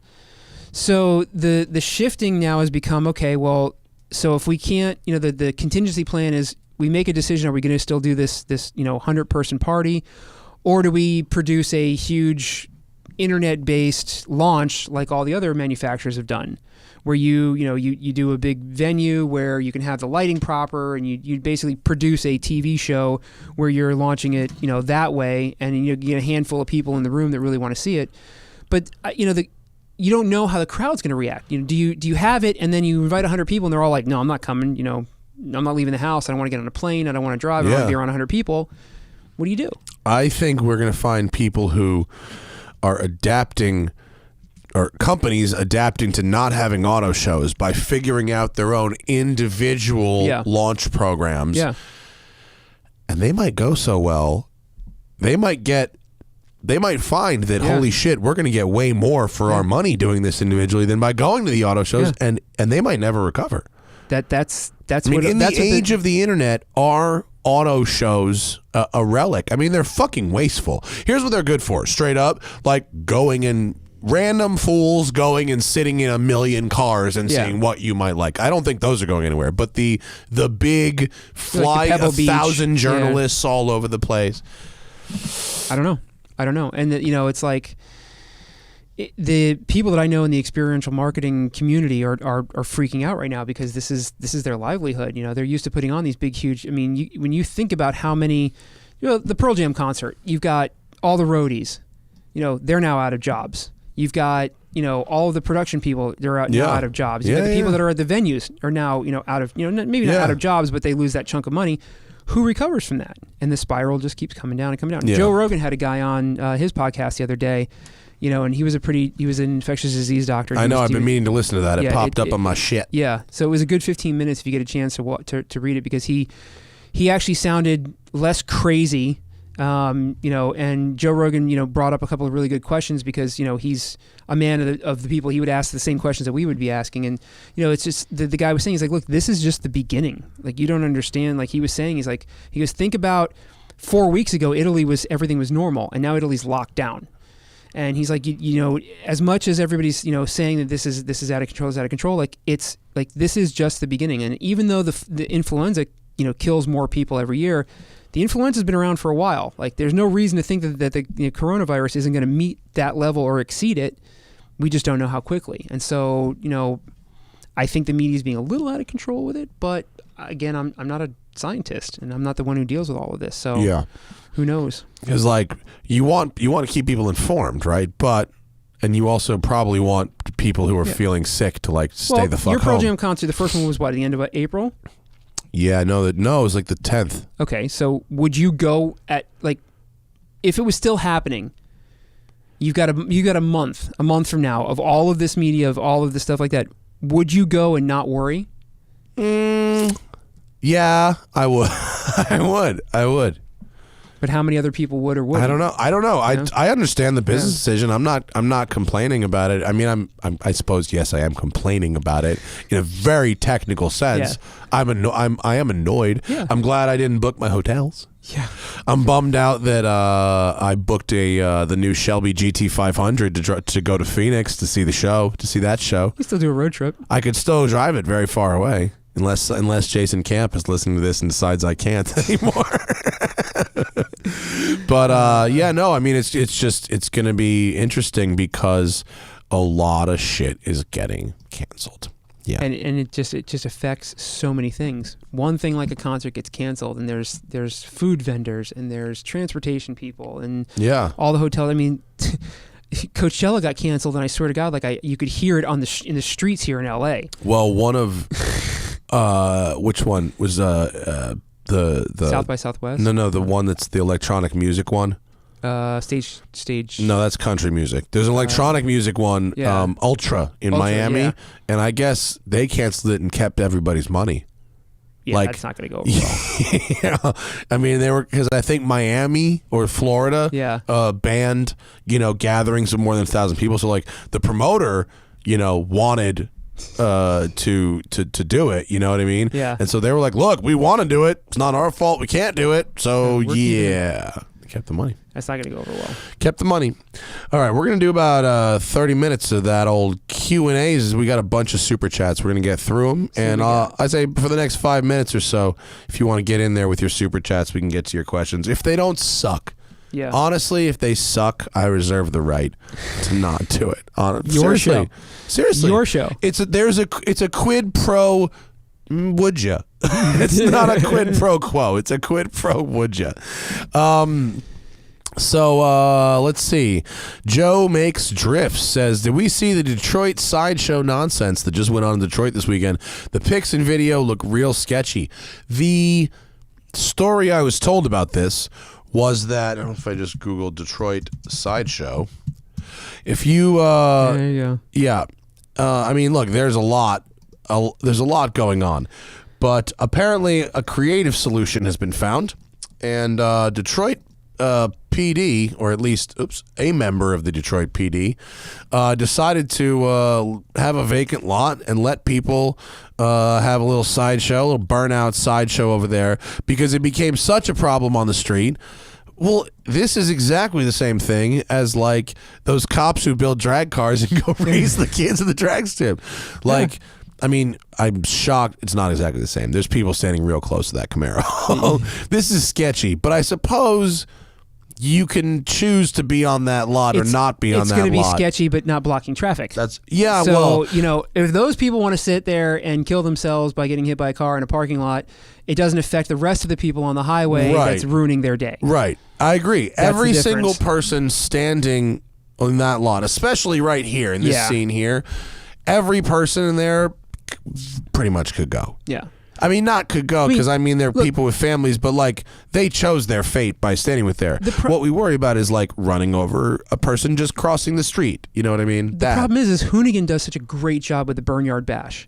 So the shifting now has become, okay, well, so if we can't, the contingency plan is we make a decision, are we going to still do this 100-person party, or do we produce a huge internet-based launch like all the other manufacturers have done, where you do a big venue where you can have the lighting proper, and you basically produce a TV show where you're launching it that way, and you get a handful of people in the room that really want to see it. But you don't know how the crowd's going to react. Do you have it and then you invite 100 people and they're all like, no, I'm not coming. I'm not leaving the house. I don't want to get on a plane. I don't want to drive. I don't want to be around 100 people. What do you do? I think we're going to find people who are adapting, or companies adapting to not having auto shows by figuring out their own individual launch programs. Yeah. And they might go so well. They might find that, holy shit, we're going to get way more for our money doing this individually than by going to the auto shows, and they might never recover. That's in the age of the internet, are auto shows a relic? I mean, they're fucking wasteful. Here's what they're good for, straight up, like random fools going and sitting in a million cars and seeing what you might like. I don't think those are going anywhere, but the big fly like 1,000 journalists all over the place. I don't know. And it's like the people that I know in the experiential marketing community are freaking out right now, because this is their livelihood. They're used to putting on these big, huge. I mean, when you think about how many, the Pearl Jam concert, you've got all the roadies, they're now out of jobs. You've got all of the production people, they're now out of jobs. You've got the people that are at the venues are now out of maybe not out of jobs, but they lose that chunk of money. Who recovers from that? And the spiral just keeps coming down and coming down. Yeah. Joe Rogan had a guy on his podcast the other day, and he was an infectious disease doctor. I know, I've been meaning to listen to that. It popped up on my shit. Yeah, so it was a good 15 minutes if you get a chance to read it, because he actually sounded less crazy. And Joe Rogan, brought up a couple of really good questions, because, he's a man of the people. He would ask the same questions that we would be asking. And, it's just, the guy was saying, he's like, look, this is just the beginning. Like, you don't understand. Like he was saying, he goes, think about 4 weeks ago, everything was normal, and now Italy's locked down. And he's like, as much as everybody's, saying that this is out of control, like, it's like, this is just the beginning. And even though the influenza, kills more people every year, the influenza's been around for a while. Like, there's no reason to think that the coronavirus isn't going to meet that level or exceed it. We just don't know how quickly. And so, I think the media is being a little out of control with it. But again, I'm not a scientist, and I'm not the one who deals with all of this. So who knows? Because you want to keep people informed, right? And you also probably want people who are feeling sick to stay the fuck home. Your Pearl Jam concert, the first one was at the end of April? Yeah, no, it was like the 10th. Okay, so would you go at, if it was still happening, you got a month from now of all of this media, of all of this stuff like that, would you go and not worry? Yeah, I would. I would. But how many other people would or wouldn't? I don't know. I understand the business decision. I'm not complaining about it. I mean, I suppose, yes, I am complaining about it in a very technical sense. Yeah. I am annoyed. Yeah. I'm glad I didn't book my hotels. Yeah. I'm bummed out that I booked the new Shelby GT 500 to go to Phoenix to see that show. You still do a road trip. I could still drive it very far away. Unless Jason Camp is listening to this and decides I can't anymore. But I mean, it's going to be interesting because a lot of shit is getting canceled. Yeah, and it just affects so many things. One thing like a concert gets canceled, and there's food vendors and there's transportation people and all the hotels. I mean. Coachella got canceled, and I swear to God, you could hear it in the streets here in LA. Well, one of which one was the South by Southwest? No, the one that's the electronic music one. Stage. No, that's country music. There's an electronic music one, Ultra in Miami, and I guess they canceled it and kept everybody's money. Yeah, that's not going to go over well. I mean, they were, because I think Miami or Florida banned, gatherings of more than 1,000 people. So like the promoter, wanted to do it, you know what I mean? Yeah. And so they were like, look, we want to do it. It's not our fault. We can't do it. So kept the money. That's not going to go over well. Kept the money. All right, we're going to do about 30 minutes of that old Q&As. We got a bunch of super chats. We're going to get through them. And I say for the next 5 minutes or so, if you want to get in there with your super chats, we can get to your questions. If they don't suck. Yeah. Honestly, if they suck, I reserve the right to not do it. Your show. Seriously. Your show. It's a quid pro would ya. It's not a quid pro quo. It's a quid pro would ya. So let's see. Joe Makes Drifts says, did we see the Detroit sideshow nonsense that just went on in Detroit this weekend? The pics and video look real sketchy. The story I was told about this was that, I don't know if I just Googled Detroit sideshow. If you there you go. Yeah. I mean, look, there's a lot going on, but apparently a creative solution has been found, and Detroit PD, or at least a member of the Detroit PD, decided to have a vacant lot and let people have a little sideshow, a little burnout sideshow over there, because it became such a problem on the street. Well, this is exactly the same thing as like those cops who build drag cars and go raise the kids in the drag strip. Like, I mean, I'm shocked. It's not exactly the same. There's people standing real close to that Camaro. This is sketchy, but I suppose you can choose to be on that lot or not be on that lot. It's going to be sketchy, but not blocking traffic. So, if those people want to sit there and kill themselves by getting hit by a car in a parking lot, it doesn't affect the rest of the people on the highway that's ruining their day. Right. I agree. Every single person standing on that lot, especially right here in this scene here, every person in there pretty much could go. Yeah. I mean, not could go, because they're people with families, but like they chose their fate by standing with there. What we worry about is like running over a person just crossing the street. You know what I mean? The problem is Hoonigan does such a great job with the Burnyard Bash.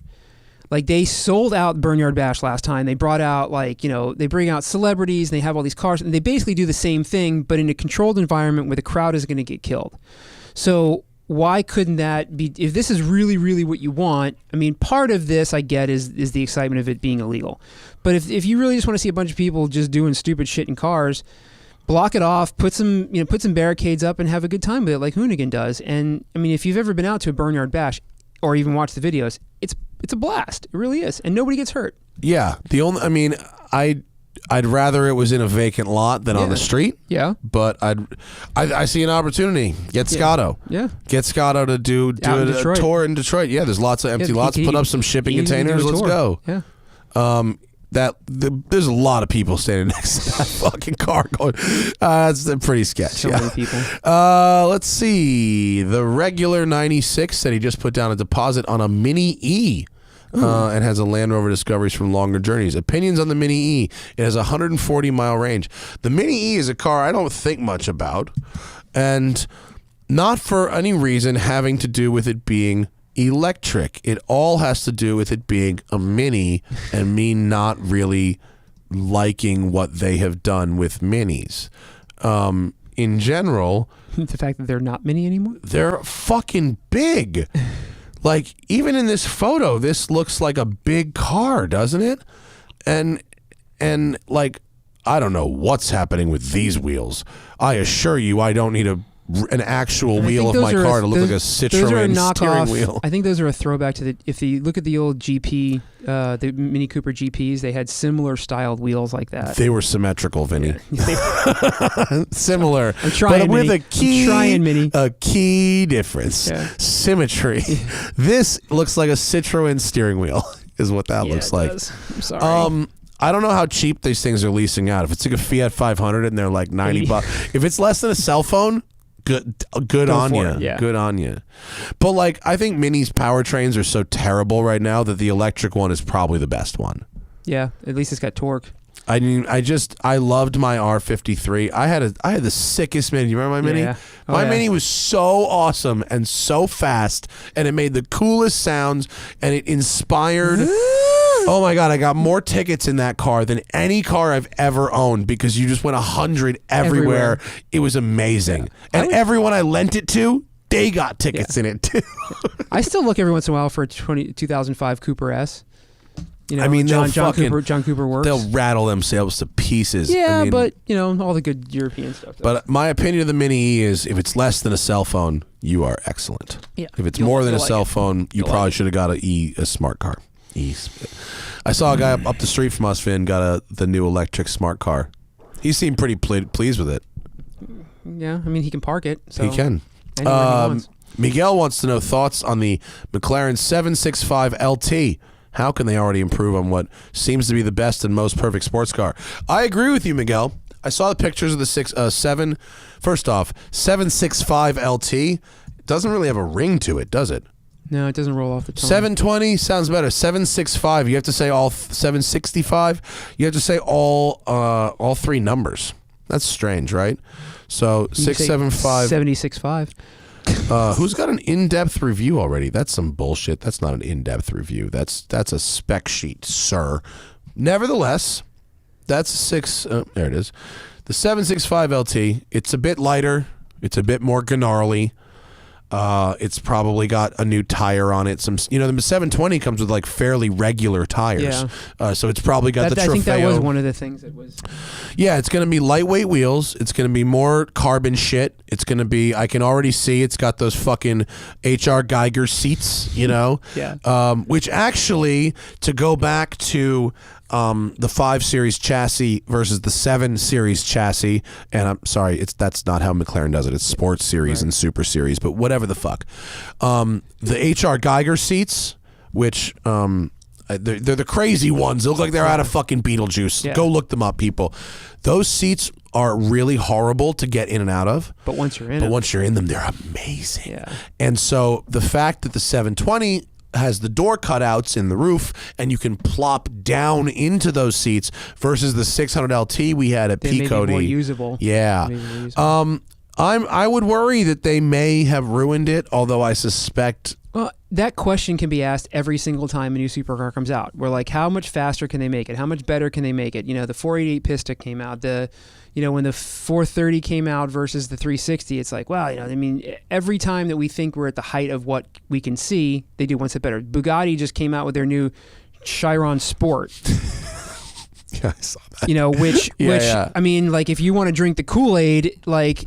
Like, they sold out Burnyard Bash last time. They brought out they bring out celebrities and they have all these cars, and they basically do the same thing, but in a controlled environment where the crowd is going to get killed. So why couldn't that be, if this is really, really what you want? I mean, part of this I get is the excitement of it being illegal. But if you really just want to see a bunch of people just doing stupid shit in cars, block it off, put some barricades up and have a good time with it like Hoonigan does. And I mean, if you've ever been out to a Burnyard Bash or even watched the videos, it's a blast. It really is. And nobody gets hurt. Yeah. I'd rather it was in a vacant lot than on the street. Yeah. But I see an opportunity. Get Scotto. Yeah. Get Scotto to do a tour in Detroit. Yeah, there's lots of empty lots. Put up some shipping containers. Let's go. Yeah. There's a lot of people standing next to that fucking car going, that's pretty sketchy. So many people. Let's see. The regular 96 said he just put down a deposit on a Mini E. And has a Land Rover Discoveries from longer journeys. Opinions on the Mini E. It has a 140-mile range. The Mini E is a car I don't think much about, and not for any reason having to do with it being electric. It all has to do with it being a Mini and me not really liking what they have done with minis. In general, the fact that they're not mini anymore, they're fucking big. Like, even in this photo, this looks like a big car, doesn't it? And like, I don't know what's happening with these wheels. I assure you, I don't need an actual wheel of my car to look like a Citroen steering wheel. I think those are a throwback to if you look at the old GP, the Mini Cooper GPs, they had similar styled wheels like that. They were symmetrical, Vinny. Yeah. Similar. I'm trying, but with Mini. a key difference. Yeah. Symmetry. This looks like a Citroen steering wheel is what that looks like. Does. I'm sorry. I don't know how cheap these things are leasing out. If it's like a Fiat 500 and they're like $90, if it's less than a cell phone, good on you. Yeah. Good on you. But like, I think Mini's powertrains are so terrible right now that the electric one is probably the best one. Yeah, at least it's got torque. I mean, I loved my R53. I had the sickest Mini. You remember my Mini? Yeah. My Mini was so awesome and so fast, and it made the coolest sounds, and it inspired. Oh my God, I got more tickets in that car than any car I've ever owned because you just went 100 everywhere. It was amazing. Yeah. And everyone I lent it to, they got tickets in it too. I still look every once in a while for a 2005 Cooper S. You know, I mean, John Cooper works. They'll rattle themselves to pieces. Yeah, I mean, but you know, all the good European stuff. But my opinion of the Mini E is, if it's less than a cell phone, you are excellent. Yeah. If it's more than a cell phone, you probably should have got a smart car. I saw a guy up the street from us, Vin, got the new electric smart car. He seemed pretty pleased with it. Yeah, I mean, he can park it. So he can. Miguel wants to know thoughts on the McLaren 765 LT. How can they already improve on what seems to be the best and most perfect sports car? I agree with you, Miguel. I saw the pictures of the First off, 765 LT doesn't really have a ring to it, does it? No, it doesn't roll off the tongue. 720 sounds better. 765, you have to say all 765. You have to say all three numbers. That's strange, right? So 675. 76.5. Who's got an in-depth review already? That's some bullshit. That's not an in-depth review. That's a spec sheet, sir. Nevertheless, that's there it is. The 765 LT. It's a bit lighter. It's a bit more gnarly. It's probably got a new tire on it. The 720 comes with like fairly regular tires. Yeah. So it's probably got the Trofeo. I think that was one of the things that was. Yeah, it's going to be lightweight wheels. It's going to be more carbon shit. It's going to be, I can already see it's got those fucking H.R. Geiger seats, you know? Yeah. Which actually, to go back to the 5 Series chassis versus the 7 Series chassis, and I'm sorry, that's not how McLaren does it. It's Sports Series and Super Series, but whatever the fuck. The H.R. Geiger seats, which they're the crazy ones. They look like they're out of fucking Beetlejuice. Yeah. Go look them up, people. Those seats are really horrible to get in and out of. But once you're in them, they're amazing. Yeah. And so the fact that the 720 has the door cutouts in the roof and you can plop down into those seats versus the 600 LT we had at Peabody. More usable. Yeah. I would worry that they may have ruined it, although I suspect. Well, that question can be asked every single time a new supercar comes out. We're like, how much faster can they make it? How much better can they make it? You know, the 488 Pista came out. When the 430 came out versus the 360, it's like, wow, I mean, every time that we think we're at the height of what we can see, they do one step better. Bugatti just came out with their new Chiron Sport. Yeah, I saw that. Which I mean, like, if you want to drink the Kool-Aid, like,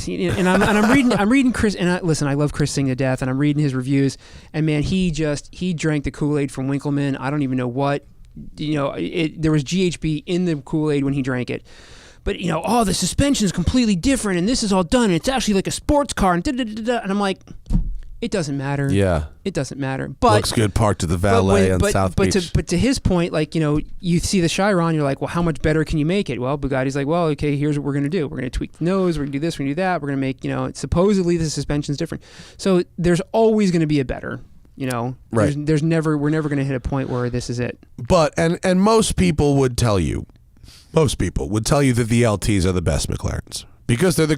and I'm reading Chris, and I love Chris Singh to death, and I'm reading his reviews, and man, he drank the Kool-Aid from Winkleman. I don't even know what, there was GHB in the Kool-Aid when he drank it. But, the suspension is completely different, and this is all done, and it's actually like a sports car, and da-da-da-da-da. And I'm like, it doesn't matter. Yeah. It doesn't matter. But looks good parked to the valet on South Beach. But to his point, like, you see the Chiron, you're like, well, how much better can you make it? Well, Bugatti's like, well, okay, here's what we're going to do. We're going to tweak the nose. We're going to do this. We're going to do that. We're going to make, supposedly the suspension's different. So there's always going to be a better. Right. We're never going to hit a point where this is it. But, and most people would tell you that the LTs are the best McLarens. Because they're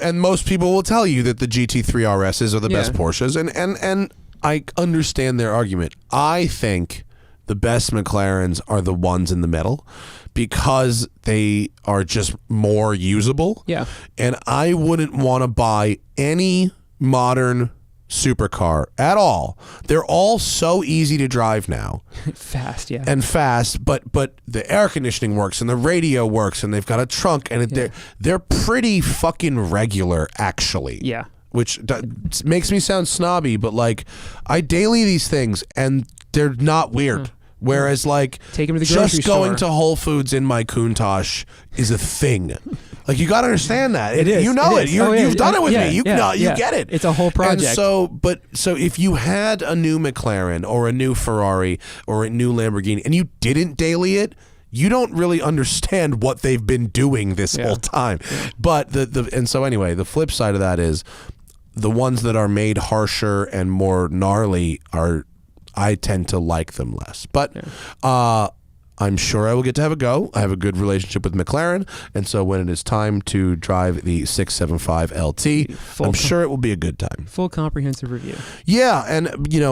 and most people will tell you that the GT3 RSs are the best Porsches, and I understand their argument. I think the best McLarens are the ones in the middle because they are just more usable. Yeah. And I wouldn't want to buy any modern supercar at all. They're all so easy to drive now. Fast, yeah. And fast, but the air conditioning works and the radio works and they've got a trunk and they're pretty fucking regular actually. Yeah. Which makes me sound snobby, but like I daily these things and they're not weird. Whereas like take them to the grocery just going store. to Whole Foods in my Countach is a thing. Like you got to understand that. It is. You know it. You've done it with yeah, me. You get it. It's a whole project. And so if you had a new McLaren or a new Ferrari or a new Lamborghini and you didn't daily it, you don't really understand what they've been doing this whole time. Yeah. But the flip side of that is the ones that are made harsher and more gnarly I tend to like them less. But I'm sure I will get to have a go. I have a good relationship with McLaren, and so when it is time to drive the 675 LT, I'm sure it will be a good time. Full comprehensive review. Yeah, and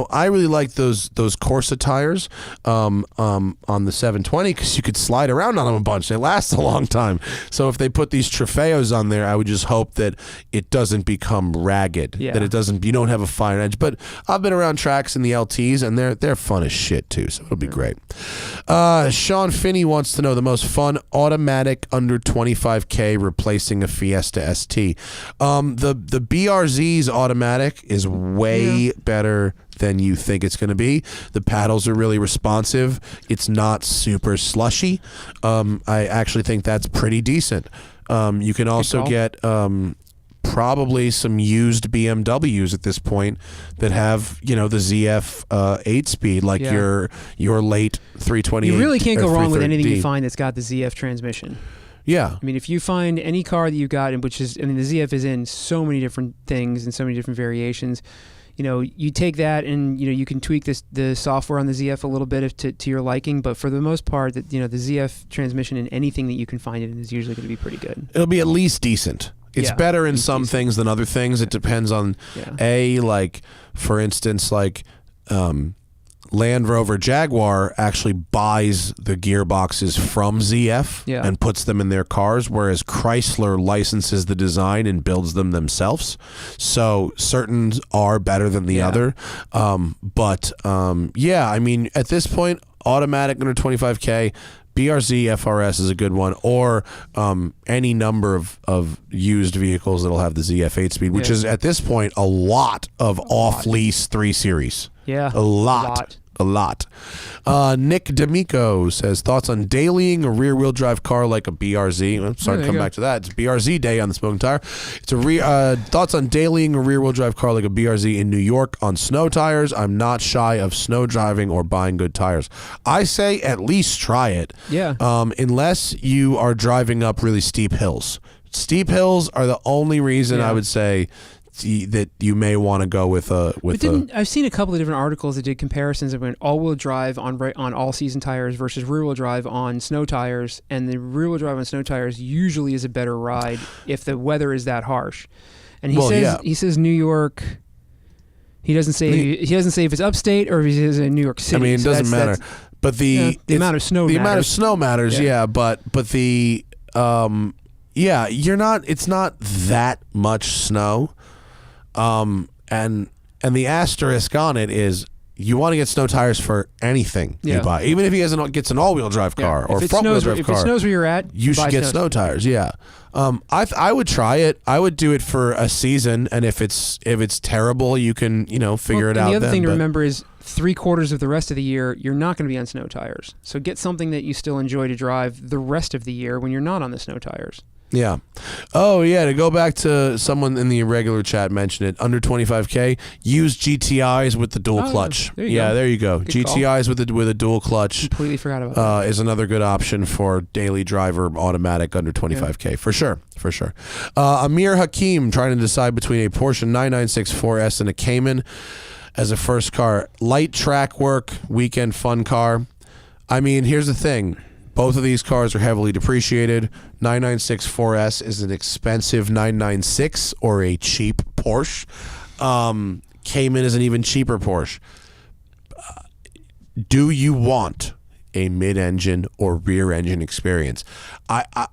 I really like those Corsa tires on the 720 because you could slide around on them a bunch. They last a long time. So if they put these Trofeos on there, I would just hope that it doesn't become ragged. Yeah. That you don't have a fine edge. But I've been around tracks in the LTs, and they're fun as shit too. So it'll be great. Sean Finney wants to know the most fun automatic under 25K replacing a Fiesta ST. The BRZ's automatic is way better than you think it's going to be. The paddles are really responsive. It's not super slushy. I actually think that's pretty decent. You can also get probably some used BMWs at this point that have the ZF 8-speed like your late 328. You really can't go wrong with anything D. you find that's got the ZF transmission. Yeah. I mean, if you find any car that you've got, the ZF is in so many different things and so many different variations. You take that and you can tweak the software on the ZF a little bit to your liking, but for the most part, the ZF transmission in anything that you can find it in is usually going to be pretty good. It'll be at least decent. It's better in some things than other things. It depends on for instance, Land Rover Jaguar actually buys the gearboxes from ZF and puts them in their cars, whereas Chrysler licenses the design and builds them themselves. So certain are better than the other. I mean, at this point, automatic under 25K, BRZ FRS is a good one, or any number of used vehicles that'll have the ZF 8-speed, which is at this point a lot of off-lease 3 Series. Yeah, a lot. Nick D'Amico says, thoughts on dailying a rear-wheel drive car like a BRZ. I'm sorry to come back to that. It's BRZ day on the Smoking Tire. It's thoughts on dailying a rear-wheel drive car like a BRZ in New York on snow tires. I'm not shy of snow driving or buying good tires. I say at least try it. Yeah. Unless you are driving up really steep hills. Steep hills are the only reason I would say that you may want to go with I've seen a couple of different articles that did comparisons of all-wheel drive on all-season tires versus rear-wheel drive on snow tires, and the rear-wheel drive on snow tires usually is a better ride if the weather is that harsh. And he says New York. He doesn't say if it's upstate or if he says in New York City. I mean, it doesn't matter. But the amount of snow. The amount of snow matters. Yeah, but the you're not. It's not that much snow. And the asterisk on it is you want to get snow tires for anything you buy. Even if he gets an all-wheel drive car or front-wheel drive car. If it snows where you're at, you should get snow tires. Yeah. I would try it. I would do it for a season, and if it's terrible, you can figure it out. The other then, thing to remember is 3/4 of the rest of the year you're not going to be on snow tires. So get something that you still enjoy to drive the rest of the year when you're not on the snow tires. Yeah. Oh, yeah. To go back to someone in the irregular chat mentioned it, under 25K, use GTIs with the dual clutch. There you go. Good GTIs call. with a dual clutch. Completely forgot about that. Is another good option for daily driver automatic under 25K. For sure. Amir Hakim trying to decide between a Porsche 996 4S and a Cayman as a first car. Light track work, weekend fun car. I mean, here's the thing. Both of these cars are heavily depreciated. 996 4S is an expensive 996 or a cheap Porsche. Cayman is an even cheaper Porsche. Do you want a mid-engine or rear-engine experience? I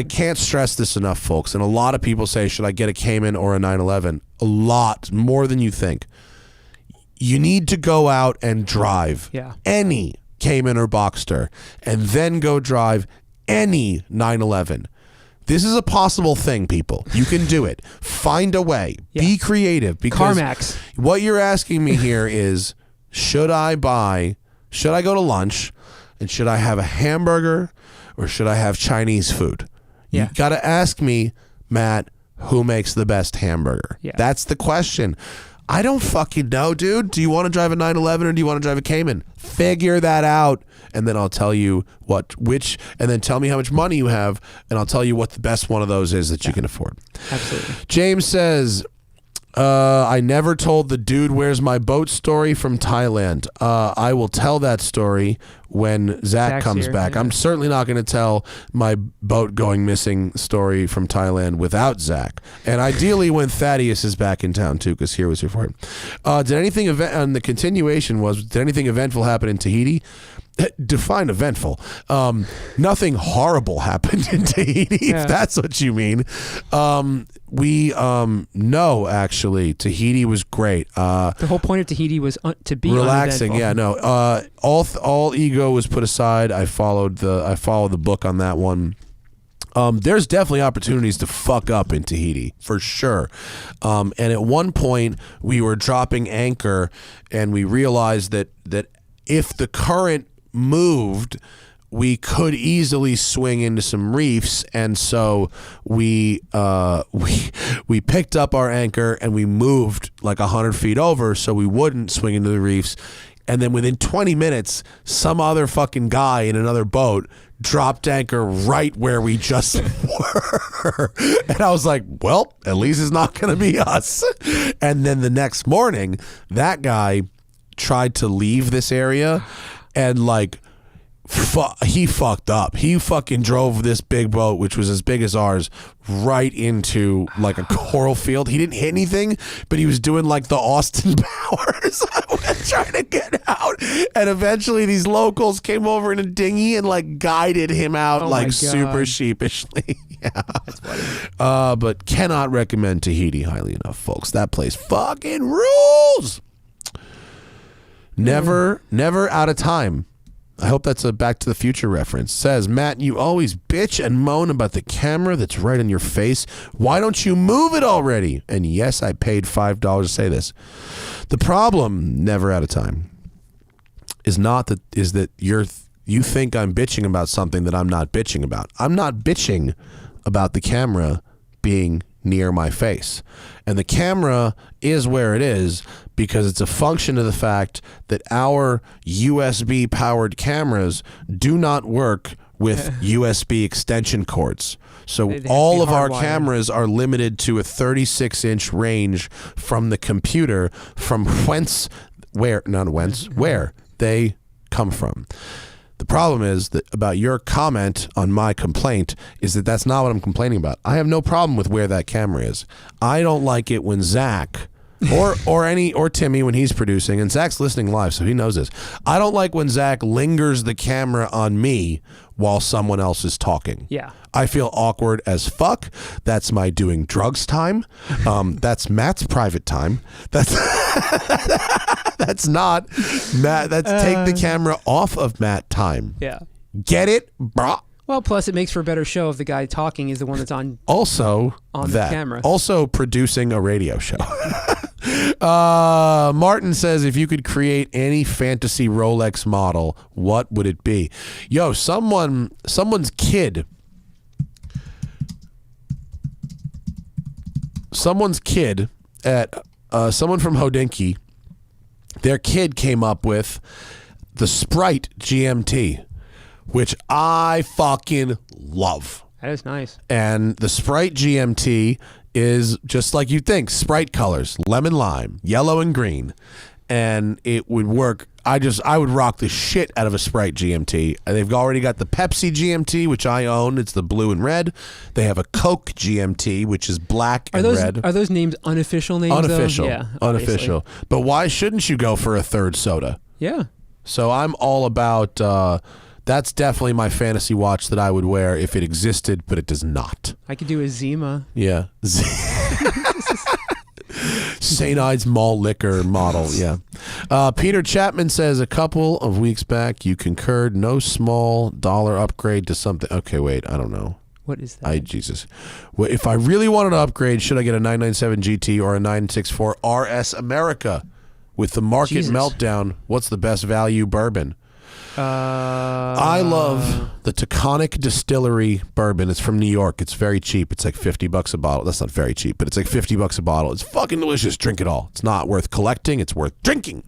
can't stress this enough, folks. And a lot of people say, should I get a Cayman or a 911? A lot, more than you think. You need to go out and drive any Cayman or Boxster and then go drive any 911. This is a possible thing, people. You can do it. Find a way. Be creative. Because CarMax. What you're asking me here is, should I go to lunch and should I have a hamburger or should I have Chinese food? You got to ask me, Matt, who makes the best hamburger? That's the question. I don't fucking know, dude. Do you want to drive a 911 or do you want to drive a Cayman? Figure that out, and then I'll tell you and then tell me how much money you have, and I'll tell you what the best one of those is that you can afford. Absolutely. James says, I never told the dude where's my boat story from Thailand. I will tell that story when Zach comes back. I'm certainly not going to tell my boat going missing story from Thailand without Zach. And ideally when Thaddeus is back in town too, because here was your point. Did anything eventful happen in Tahiti? Define eventful. Nothing horrible happened in Tahiti, if that's what you mean. No, actually, Tahiti was great. The whole point of Tahiti was to be relaxing. Uneventful. All ego was put aside. I followed the book on that one. There's definitely opportunities to fuck up in Tahiti, for sure. And at one point, we were dropping anchor, and we realized that if the current moved, we could easily swing into some reefs, and so we picked up our anchor and we moved like 100 feet over so we wouldn't swing into the reefs. And then within 20 minutes, some other fucking guy in another boat dropped anchor right where we just were. And I was like, well, at least it's not going to be us. And then the next morning, that guy tried to leave this area and he fucked up. He fucking drove this big boat, which was as big as ours, right into like a coral field. He didn't hit anything, but he was doing like the Austin Powers trying to get out. And eventually these locals came over in a dinghy and like guided him out super sheepishly. That's funny. But cannot recommend Tahiti highly enough, folks. That place fucking rules. Never out of time. I hope that's a Back to the Future reference. Says, Matt, you always bitch and moan about the camera that's right in your face. Why don't you move it already? And yes, I paid $5 to say this. The problem, never out of time, is that you think I'm bitching about something that I'm not bitching about. I'm not bitching about the camera being near my face. And the camera is where it is because it's a function of the fact that our USB powered cameras do not work with USB extension cords. So all of our cameras are limited to a 36-inch range from the computer where they come from. The problem is that about your comment on my complaint is that that's not what I'm complaining about. I have no problem with where that camera is. I don't like it when Zach or Timmy when he's producing, and Zach's listening live, so he knows this. I don't like when Zach lingers the camera on me while someone else is talking. Yeah. I feel awkward as fuck. That's my doing drugs time. That's Matt's private time. That's not Matt. That's take the camera off of Matt time. Yeah. Get it, brah? Well, plus it makes for a better show if the guy talking is the one that's on the camera. Also producing a radio show. Martin says, if you could create any fantasy Rolex model, what would it be? Yo, someone's kid at someone from Hodinkee, their kid came up with the Sprite GMT, which I fucking love. That is nice. And the Sprite GMT is just like you think, Sprite colors, lemon lime, yellow and green. And it would work. I would rock the shit out of a Sprite GMT. They've already got the Pepsi GMT, which I own. It's the blue and red. They have a Coke GMT, which is black and red. Are those names unofficial names? Unofficial. Though? Yeah, unofficial. But why shouldn't you go for a third soda? Yeah. So I'm all about. That's definitely my fantasy watch that I would wear if it existed, but it does not. I could do a Zima. Yeah. St. Ides malt liquor model, yeah. Peter Chapman says a couple of weeks back you concurred no small dollar upgrade to something. Okay, wait, I don't know. What is that? Jesus. Well, if I really wanted to upgrade, should I get a 997 GT or a 964 RS America? With the market meltdown, what's the best value bourbon? I love the Taconic Distillery bourbon. It's from New York. It's very cheap. It's like $50 a bottle. That's not very cheap, but it's like $50 a bottle. It's fucking delicious. Drink it all. It's not worth collecting. It's worth drinking.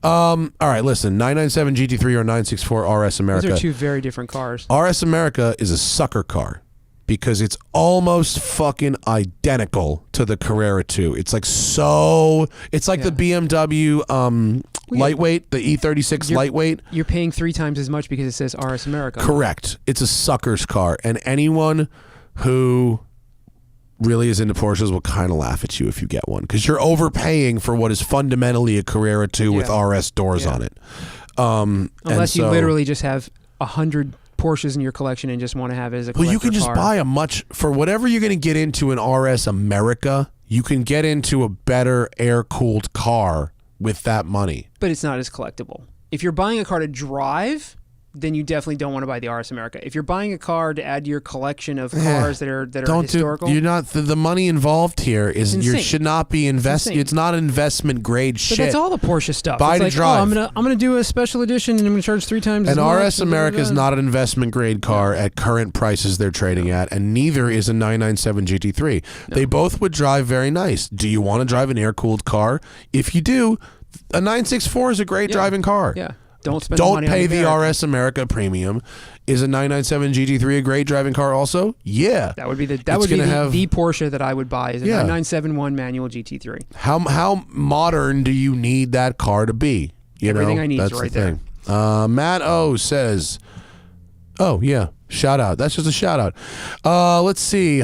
All right, listen. 997 GT3 or 964 RS America. Those are two very different cars. RS America is a sucker car because it's almost fucking identical to the Carrera 2. It's like the BMW lightweight, the E36 lightweight. You're paying 3 times as much because it says RS America. Correct. It's a sucker's car, and anyone who really is into Porsches will kind of laugh at you if you get one because you're overpaying for what is fundamentally a Carrera 2 with RS doors on it. Unless you literally just have 100 Porsches in your collection and just want to have it as a collector Well, you can just car. buy for whatever you're going to get into an RS America, you can get into a better air-cooled car with that money. But it's not as collectible. If you're buying a car to drive, then you definitely don't want to buy the RS America. If you're buying a car to add to your collection of cars that are historical, you're not the money involved here is you should not be investing. It's not investment grade shit. But that's all the Porsche stuff. Buy it's to like, drive. I'm gonna do a special edition and I'm gonna charge 3 times. An RS America is not an investment grade car at current prices they're trading at, and neither is a 997 GT3. No. They both would drive very nice. Do you want to drive an air cooled car? If you do, a 964 is a great driving car. Yeah. Don't pay the RS America premium. Is a 997 GT3 a great driving car also? Yeah. That would be the Porsche that I would buy is a 991 manual GT3. How modern do you need that car to be? Everything I need is right there. Matt O says, oh yeah, shout out. That's just a shout out. Let's see.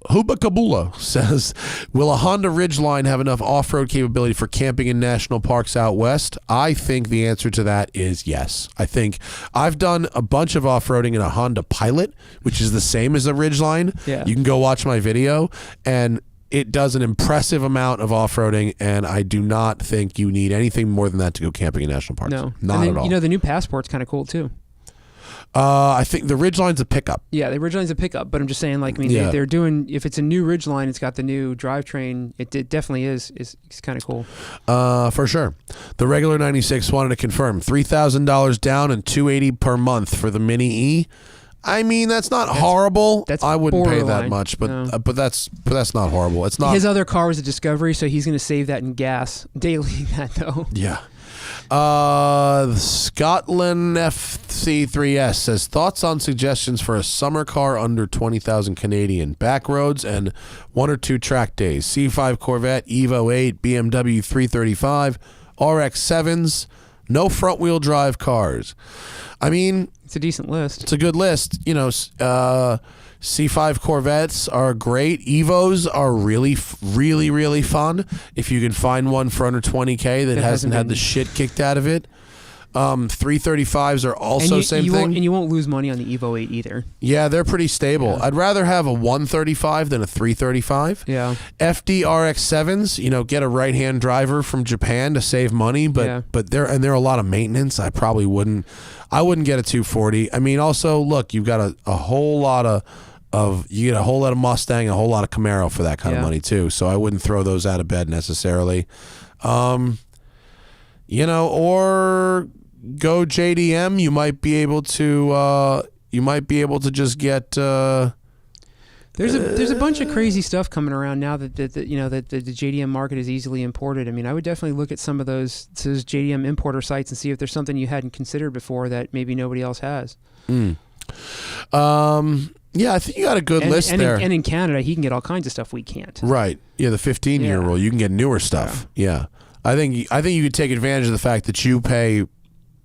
Huba Kabula says, will a Honda Ridgeline have enough off-road capability for camping in national parks out west? I think the answer to that is yes. I think I've done a bunch of off-roading in a Honda Pilot, which is the same as a Ridgeline. Yeah. You can go watch my video, and it does an impressive amount of off-roading, and I do not think you need anything more than that to go camping in national parks. No. Not at all. The new Passport's kind of cool, too. I think the Ridgeline's a pickup. Yeah, the Ridgeline's a pickup, but I'm just saying, they're doing, if it's a new Ridgeline, it's got the new drivetrain, it definitely is kind of cool. For sure. The regular 96 wanted to confirm $3,000 down and $280 per month for the Mini E. I mean, that's not horrible. I wouldn't pay that much, but that's not horrible. It's not. His other car was a Discovery, so he's going to save that in gas daily. That though. Yeah. Scotland FC3S says thoughts on suggestions for a summer car under 20,000 Canadian, back roads and 1 or 2 track days. C5 Corvette, Evo 8, BMW 335, RX-7s, no front wheel drive cars. I mean, it's a decent list. It's a good list. C5 Corvettes are great. Evos are really, really, really fun. If you can find one for under 20K that hasn't had the shit kicked out of it. 335s are also same thing. And you won't lose money on the Evo 8 either. Yeah, they're pretty stable. Yeah. I'd rather have a 135 than a 335. Yeah. FD RX-7s, get a right-hand driver from Japan to save money, but they're a lot of maintenance. I probably wouldn't get a 240. I mean, also, look, you've got a whole lot of you get a whole lot of Mustang, a whole lot of Camaro for that kind of money too. So I wouldn't throw those out of bed necessarily. Or go JDM. You might be able to just get. There's a bunch of crazy stuff coming around now that the JDM market is easily imported. I mean, I would definitely look at some of those JDM importer sites and see if there's something you hadn't considered before that maybe nobody else has. Yeah, I think you got a good list there. And in Canada, he can get all kinds of stuff we can't. Right. Yeah, the 15-year rule. You can get newer stuff. Yeah. I think you could take advantage of the fact that you pay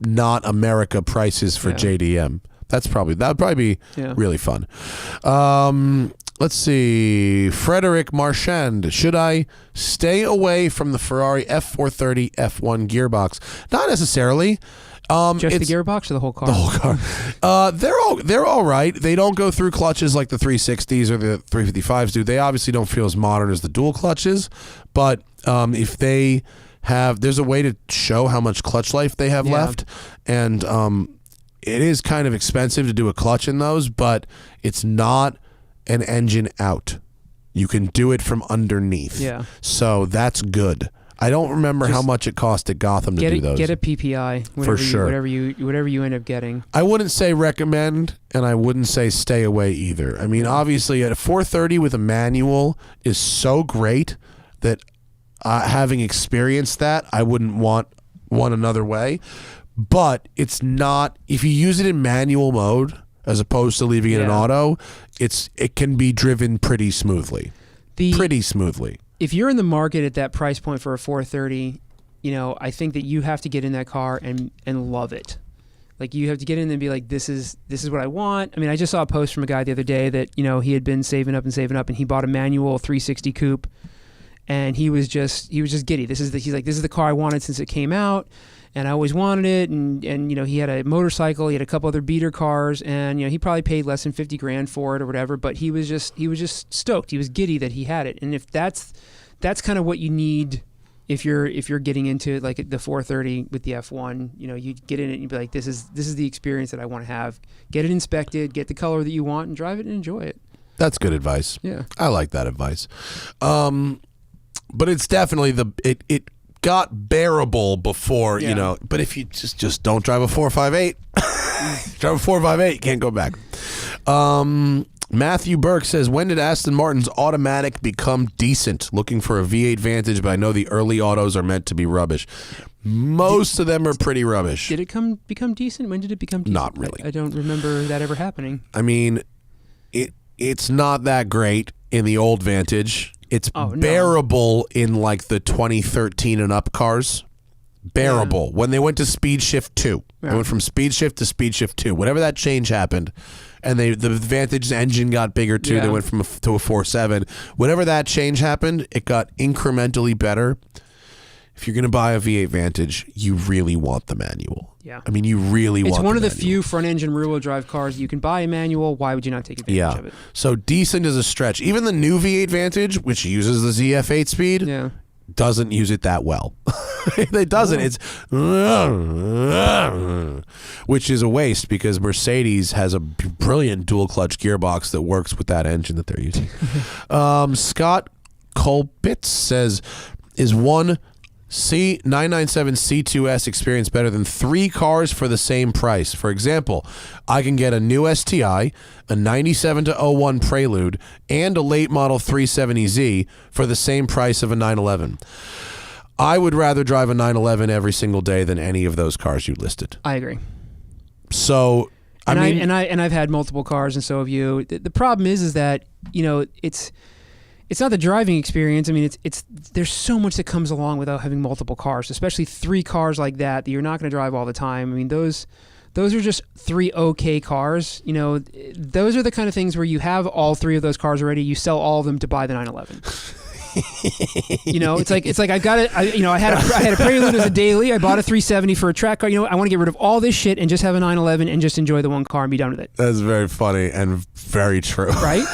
not America prices for JDM. That would probably be really fun. Let's see. Frederick Marchand. Should I stay away from the Ferrari F430 F1 gearbox? Not necessarily. Just the gearbox or the whole car? The whole car. They're all right. They don't go through clutches like the 360s or the 355s do. They obviously don't feel as modern as the dual clutches, but if they have, there's a way to show how much clutch life they have left, and it is kind of expensive to do a clutch in those, but it's not an engine out. You can do it from underneath. Yeah. So that's good. I don't remember how much it cost at Gotham to do those. Get a PPI. For sure. Whatever you end up getting. I wouldn't say recommend, and I wouldn't say stay away either. I mean, obviously, at a 430 with a manual is so great that having experienced that, I wouldn't want one another way. But it's not, if you use it in manual mode as opposed to leaving it in auto, it can be driven pretty smoothly. If you're in the market at that price point for a 430, I think that you have to get in that car and love it. Like, you have to get in and be like, this is what I want. I mean, I just saw a post from a guy the other day that, he had been saving up, and he bought a manual 360 coupe, and he was just giddy. He's like, this is the car I wanted since it came out, and I always wanted it. And he had a motorcycle, he had a couple other beater cars, and he probably paid less than $50,000 for it or whatever. But he was just stoked. He was giddy that he had it. And if that's kind of what you need. If you're getting into like the 430 with the F1, you get in it and you be like, this is the experience that I want to have. Get it inspected, get the color that you want, and drive it and enjoy it. That's good advice. Yeah, I like that advice. But it's definitely it got bearable before, But if you just don't drive a 458, drive a 458, you can't go back. Matthew Burke says, when did Aston Martin's automatic become decent? Looking for a V8 Vantage, but I know the early autos are meant to be rubbish. Most of them are pretty rubbish. Did it become decent? When did it become decent? Not really. I don't remember that ever happening. I mean, it's not that great in the old Vantage. It's bearable in like the 2013 and up cars. Bearable. When they went to Speed Shift 2. They went from Speed Shift to Speed Shift 2. Whatever that change happened, and the Vantage's engine got bigger too. They went to a 4.7. Whenever that change happened, it got incrementally better. If you're going to buy a V8 Vantage, you really want the manual. Yeah. I mean, you really want the manual. It's one of the few front-engine rear-wheel drive cars you can buy a manual. Why would you not take advantage of it? So decent is a stretch. Even the new V8 Vantage, which uses the ZF8 speed, doesn't use it that well. It doesn't. It's which is a waste because Mercedes has a brilliant dual clutch gearbox that works with that engine that they're using. Scott Colpitz says, is one C997 C2S experience better than 3 cars for the same price? For example, I can get a new STI, a 97 to 01 Prelude, and a late model 370Z for the same price of a 911. I would rather drive a 911 every single day than any of those cars you listed. I agree. So, I've had multiple cars, and so have you. The problem is that it's not the driving experience. I mean, there's so much that comes along without having multiple cars, especially 3 cars like that you're not going to drive all the time. I mean, those are just 3 okay cars. Those are the kind of things where you have all 3 of those cars already. You sell all of them to buy the 911. It's like I've got it. I had a Prelude as a daily. I bought a 370 for a track car. I want to get rid of all this shit and just have a 911 and just enjoy the one car and be done with it. That's very funny and very true. Right?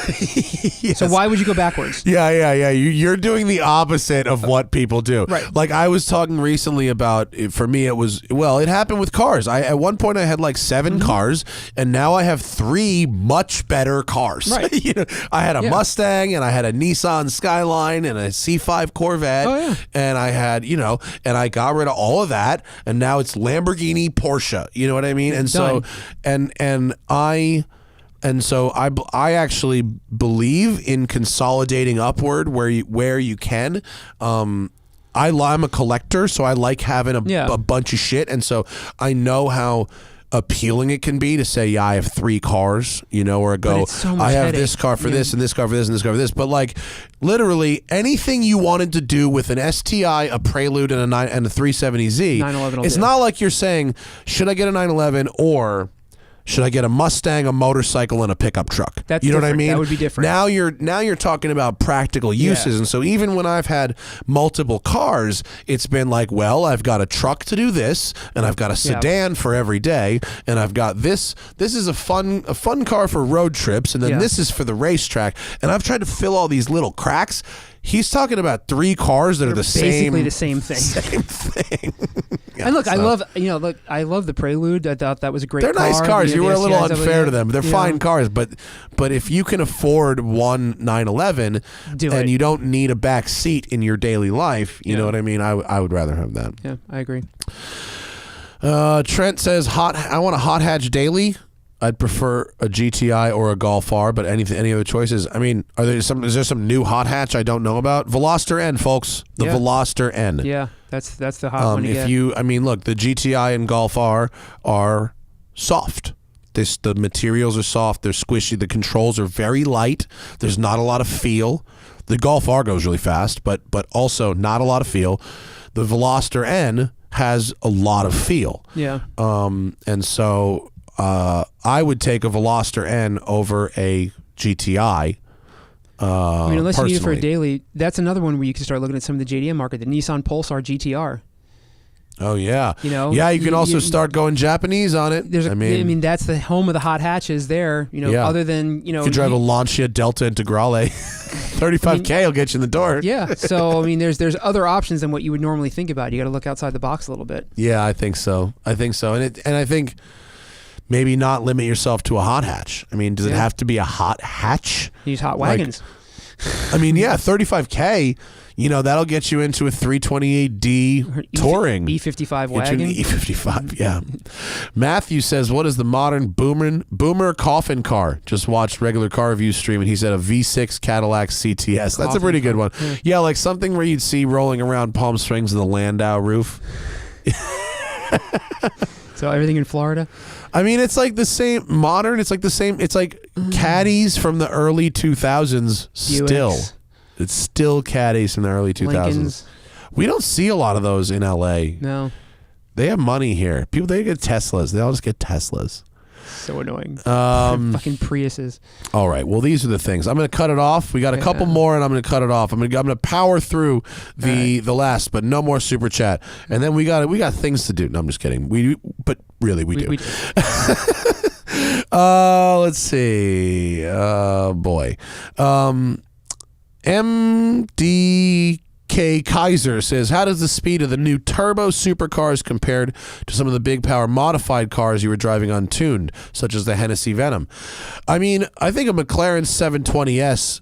Yes. So why would you go backwards? Yeah. You're doing the opposite of what people do. Right. Like I was talking recently about, for me, it happened with cars. At one point I had like 7 cars, and now I have 3 much better cars. Right. I had a Mustang, and I had a Nissan Skyline, and a C5 Corvette, and I had, and I got rid of all of that, and now it's Lamborghini, Porsche. You know what I mean? And so, I actually believe in consolidating upward where you can. I'm a collector, so I like having a bunch of shit, and so I know how appealing it can be to say, I have 3 cars, or go, I have this car for this, and this car for this, and this car for this. But like, literally anything you wanted to do with an STI, a Prelude, and a 370Z, it's not like you're saying, should I get a 911 or Should I get a Mustang, a motorcycle, and a pickup truck? That's you know different. what I mean? That would be different. Now you're talking about practical uses, and so even when I've had multiple cars, it's been like, well, I've got a truck to do this, and I've got a sedan for every day, and I've got this. This is a fun car for road trips, and then this is for the racetrack, and I've tried to fill all these little cracks. He's talking about 3 cars that are basically the same thing. Same thing. Yeah, and look, I love the Prelude. I thought that was a great car. They're nice cars. You were a little unfair to them. They're Yeah. fine cars, but if you can afford one 911 and you don't need a back seat in your daily life, you know what I mean? I would rather have that. Yeah, I agree. Trent says, I want a hot hatch daily. I'd prefer a GTI or a Golf R, but any other choices? I mean, is there some new hot hatch I don't know about? Veloster N, folks. The Veloster N. Yeah, that's the hot one to get. Look, the GTI and Golf R are soft. The materials are soft. They're squishy. The controls are very light. There's not a lot of feel. The Golf R goes really fast, but also not a lot of feel. The Veloster N has a lot of feel. Yeah. And so I would take a Veloster N over a GTI. I mean, unless you need it for a personally. daily, that's another one where you can start looking at some of the JDM market. The Nissan Pulsar GTR. Oh yeah, Yeah, you can also start going Japanese on it. I mean, that's the home of the hot hatches there. Other than you could drive a Lancia Delta Integrale. 35K will get you in the door. Yeah, so I mean, there's other options than what you would normally think about. You got to look outside the box a little bit. Yeah, I think so, and I think maybe not limit yourself to a hot hatch. I mean, does it have to be a hot hatch? Use hot wagons. I mean, 35K. That'll get you into a 328D touring. E55 wagon. E55, yeah. Matthew says, what is the modern boomer coffin car? Just watched regular car review stream, and he said a V6 Cadillac CTS. That's a pretty good one. Yeah, like something where you'd see rolling around Palm Springs in the Landau roof. So everything in Florida? I mean, it's like the same modern. It's like the same. It's like caddies from the early 2000s still. Buicks. It's still caddies from the early 2000s. Lincolns. We don't see a lot of those in LA. No. They have money here. People, they get Teslas. They all just get Teslas. So annoying. Fucking Priuses. All right. Well, these are the things. I'm going to cut it off. We got a couple more, and I'm going to cut it off. I'm going to power through the last, but no more super chat. And then we got things to do. No, I'm just kidding. But really, we do. We do. Let's see. Boy. MDK Kaiser says, how does the speed of the new turbo supercars compared to some of the big power modified cars you were driving untuned, such as the Hennessy Venom? I mean, I think a McLaren 720S,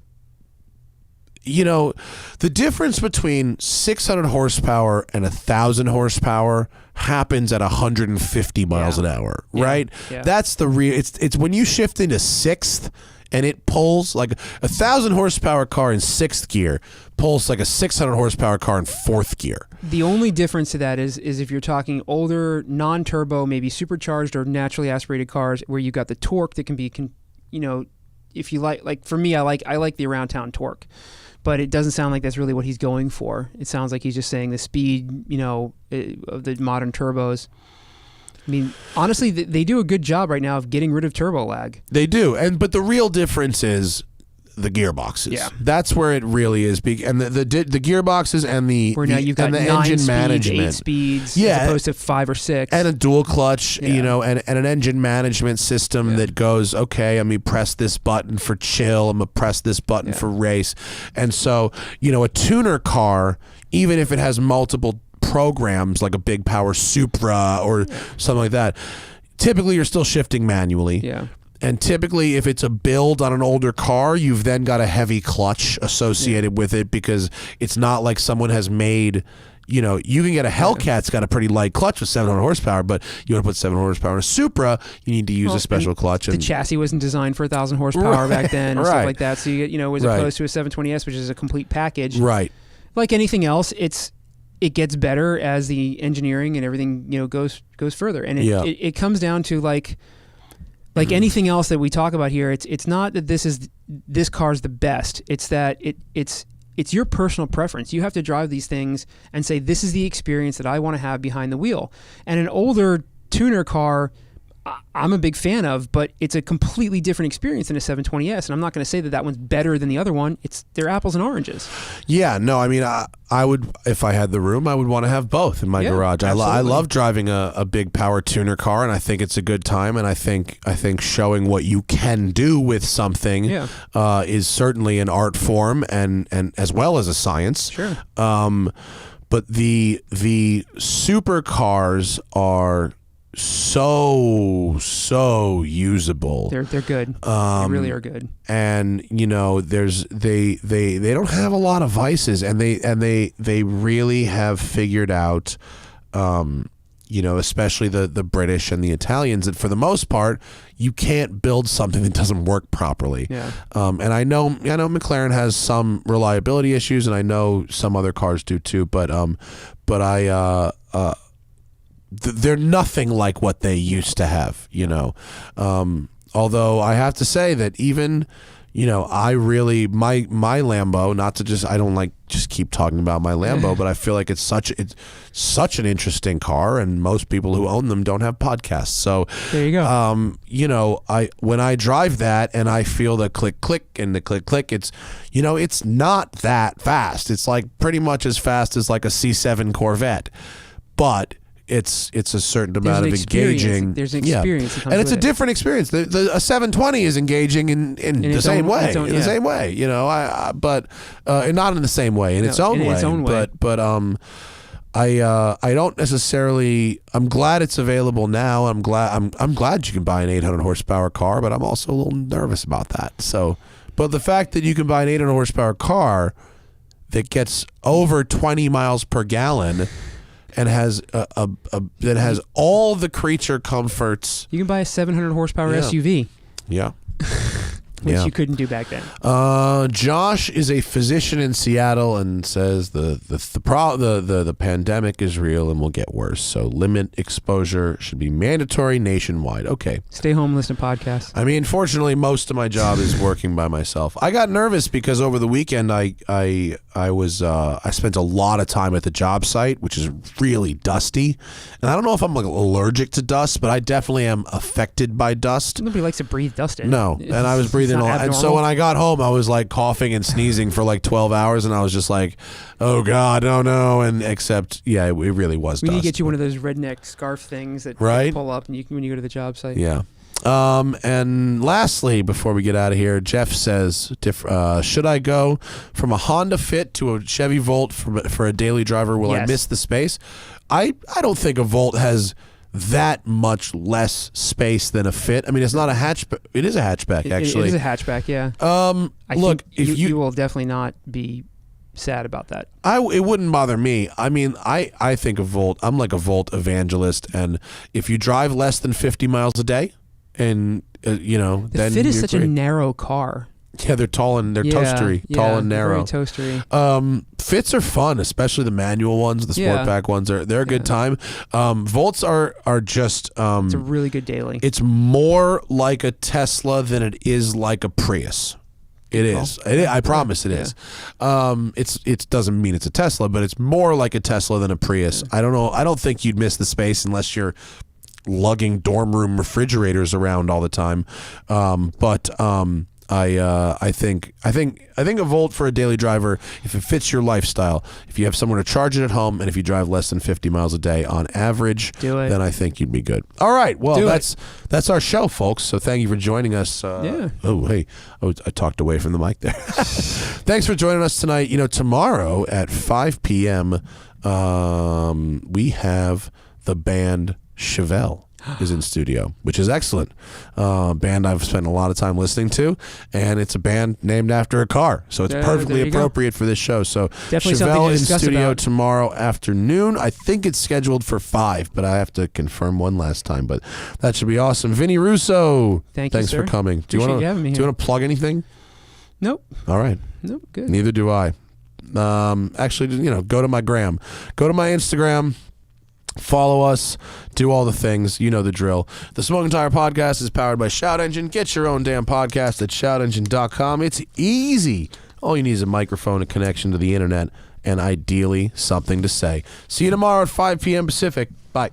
the difference between 600 horsepower and 1,000 horsepower happens at 150 miles an hour, right? Yeah. That's the real, it's when you shift into sixth, and it pulls like 1,000 horsepower car in sixth gear pulls like a 600 horsepower car in fourth gear. The only difference to that is if you're talking older, non-turbo, maybe supercharged or naturally aspirated cars, where you got the torque that can be, if you like for me, I like the around town torque, but it doesn't sound like that's really what he's going for. It sounds like he's just saying the speed, of the modern turbos. I mean, honestly, they do a good job right now of getting rid of turbo lag. They do, but the real difference is the gearboxes. Yeah, that's where it really is. And the gearboxes and now you've got and the 9 engine speeds, management, 8 speeds, as opposed to 5 or 6, and a dual clutch, and an engine management system that goes, okay, I'm gonna press this button for chill, I'm gonna press this button for race, and so a tuner car, even if it has multiple programs like a big power Supra or something like that, typically you're still shifting manually. Yeah. And typically if it's a build on an older car, you've then got a heavy clutch associated with it, because it's not like someone has made, you can get a Hellcat's got a pretty light clutch with 700 horsepower, but you want to put 700 horsepower in a Supra, you need to use a special clutch. The chassis wasn't designed for 1,000 horsepower back then and stuff like that. So you get, as opposed to a 720S, which is a complete package. Right. Like anything else, it gets better as the engineering and everything goes further, and it comes down to like anything else that we talk about here. It's not that this car's the best. It's that it's your personal preference. You have to drive these things and say, this is the experience that I want to have behind the wheel. And an older tuner car, I'm a big fan of, but it's a completely different experience than a 720S, and I'm not going to say that one's better than the other one. They're apples and oranges. Yeah, no, I mean, I would, if I had the room, I would want to have both in my garage. I love driving a big power tuner car, and I think it's a good time, and I think showing what you can do with something is certainly an art form and as well as a science. Sure. But the supercars are so usable. They're good. They really are good. And they don't have a lot of vices, and they really have figured out especially the British and the Italians, that for the most part you can't build something that doesn't work properly. Yeah. And I know McLaren has some reliability issues, and I know some other cars do too, but they're nothing like what they used to have, although I have to say that even, I really, my Lambo, not to just, I don't like just keep talking about my Lambo, but I feel like it's such an interesting car, and most people who own them don't have podcasts. So there you go. When I drive that and I feel the click click and the click click, it's not that fast. It's like pretty much as fast as like a C7 Corvette, but it's a certain amount of engaging. There's an experience, and it's a different experience. A 720 is engaging in the same way, the same way. But not in the same way, in its own way. But I don't necessarily. I'm glad it's available now. I'm glad you can buy an 800 horsepower car, but I'm also a little nervous about that. So, but the fact that you can buy an 800 horsepower car that gets over 20 miles per gallon and has that has all the creature comforts. You can buy a 700 horsepower SUV. Yeah. Which you couldn't do back then. Josh is a physician in Seattle and says the pandemic is real and will get worse. So limit exposure should be mandatory nationwide. Okay. Stay home, listen to podcasts. I mean, fortunately, most of my job is working by myself. I got nervous because over the weekend I spent a lot of time at the job site, which is really dusty. And I don't know if I'm allergic to dust, but I definitely am affected by dust. Nobody likes to breathe dust in. No, and I was breathing. And so when I got home, I was like coughing and sneezing for like 12 hours, and I was just like, oh God, oh no. And except, it really was We dust. need to get you one of those redneck scarf things that you pull up and when you go to the job site. Yeah. And lastly, before we get out of here, Jeff says, should I go from a Honda Fit to a Chevy Volt for a daily driver? Will I miss the space? I don't think a Volt has that much less space than a Fit. I mean, it's not a hatchback. It is a hatchback, actually. It is a hatchback, yeah. I think you will definitely not be sad about that. It wouldn't bother me. I mean, I think a Volt, I'm like a Volt evangelist, and if you drive less than 50 miles a day, and then the Fit is such a narrow car. Yeah, they're tall and they're toastery, tall and narrow. Very toastery. Fits are fun, especially the manual ones. The sport pack ones they're a good time. Volts are just. It's a really good daily. It's more like a Tesla than it is like a Prius. It is. I promise it is. It doesn't mean it's a Tesla, but it's more like a Tesla than a Prius. I don't know. I don't think you'd miss the space unless you're lugging dorm room refrigerators around all the time. I think a Volt for a daily driver, if it fits your lifestyle, if you have somewhere to charge it at home, and if you drive less than 50 miles a day on average, then I think you'd be good. All right, well, that's our show, folks. So thank you for joining us. I talked away from the mic there. Thanks for joining us tonight. Tomorrow at 5 p.m. We have the band Chevelle is in studio, which is excellent. Band I've spent a lot of time listening to, and it's a band named after a car, so it's perfectly appropriate for this show. So definitely Chevelle in studio tomorrow afternoon. I think it's scheduled for 5, but I have to confirm one last time. But that should be awesome. Vinny Russo, thanks for coming. Do you want to plug anything? Nope. All right. Nope. Good. Neither do I. Actually, go to my gram, go to my Instagram. Follow us, do all the things, you know the drill. The Smoking Tire Podcast is powered by Shout Engine. Get your own damn podcast at shoutengine.com. It's easy. All you need is a microphone, a connection to the internet, and ideally something to say. See you tomorrow at 5 p.m. Pacific. Bye.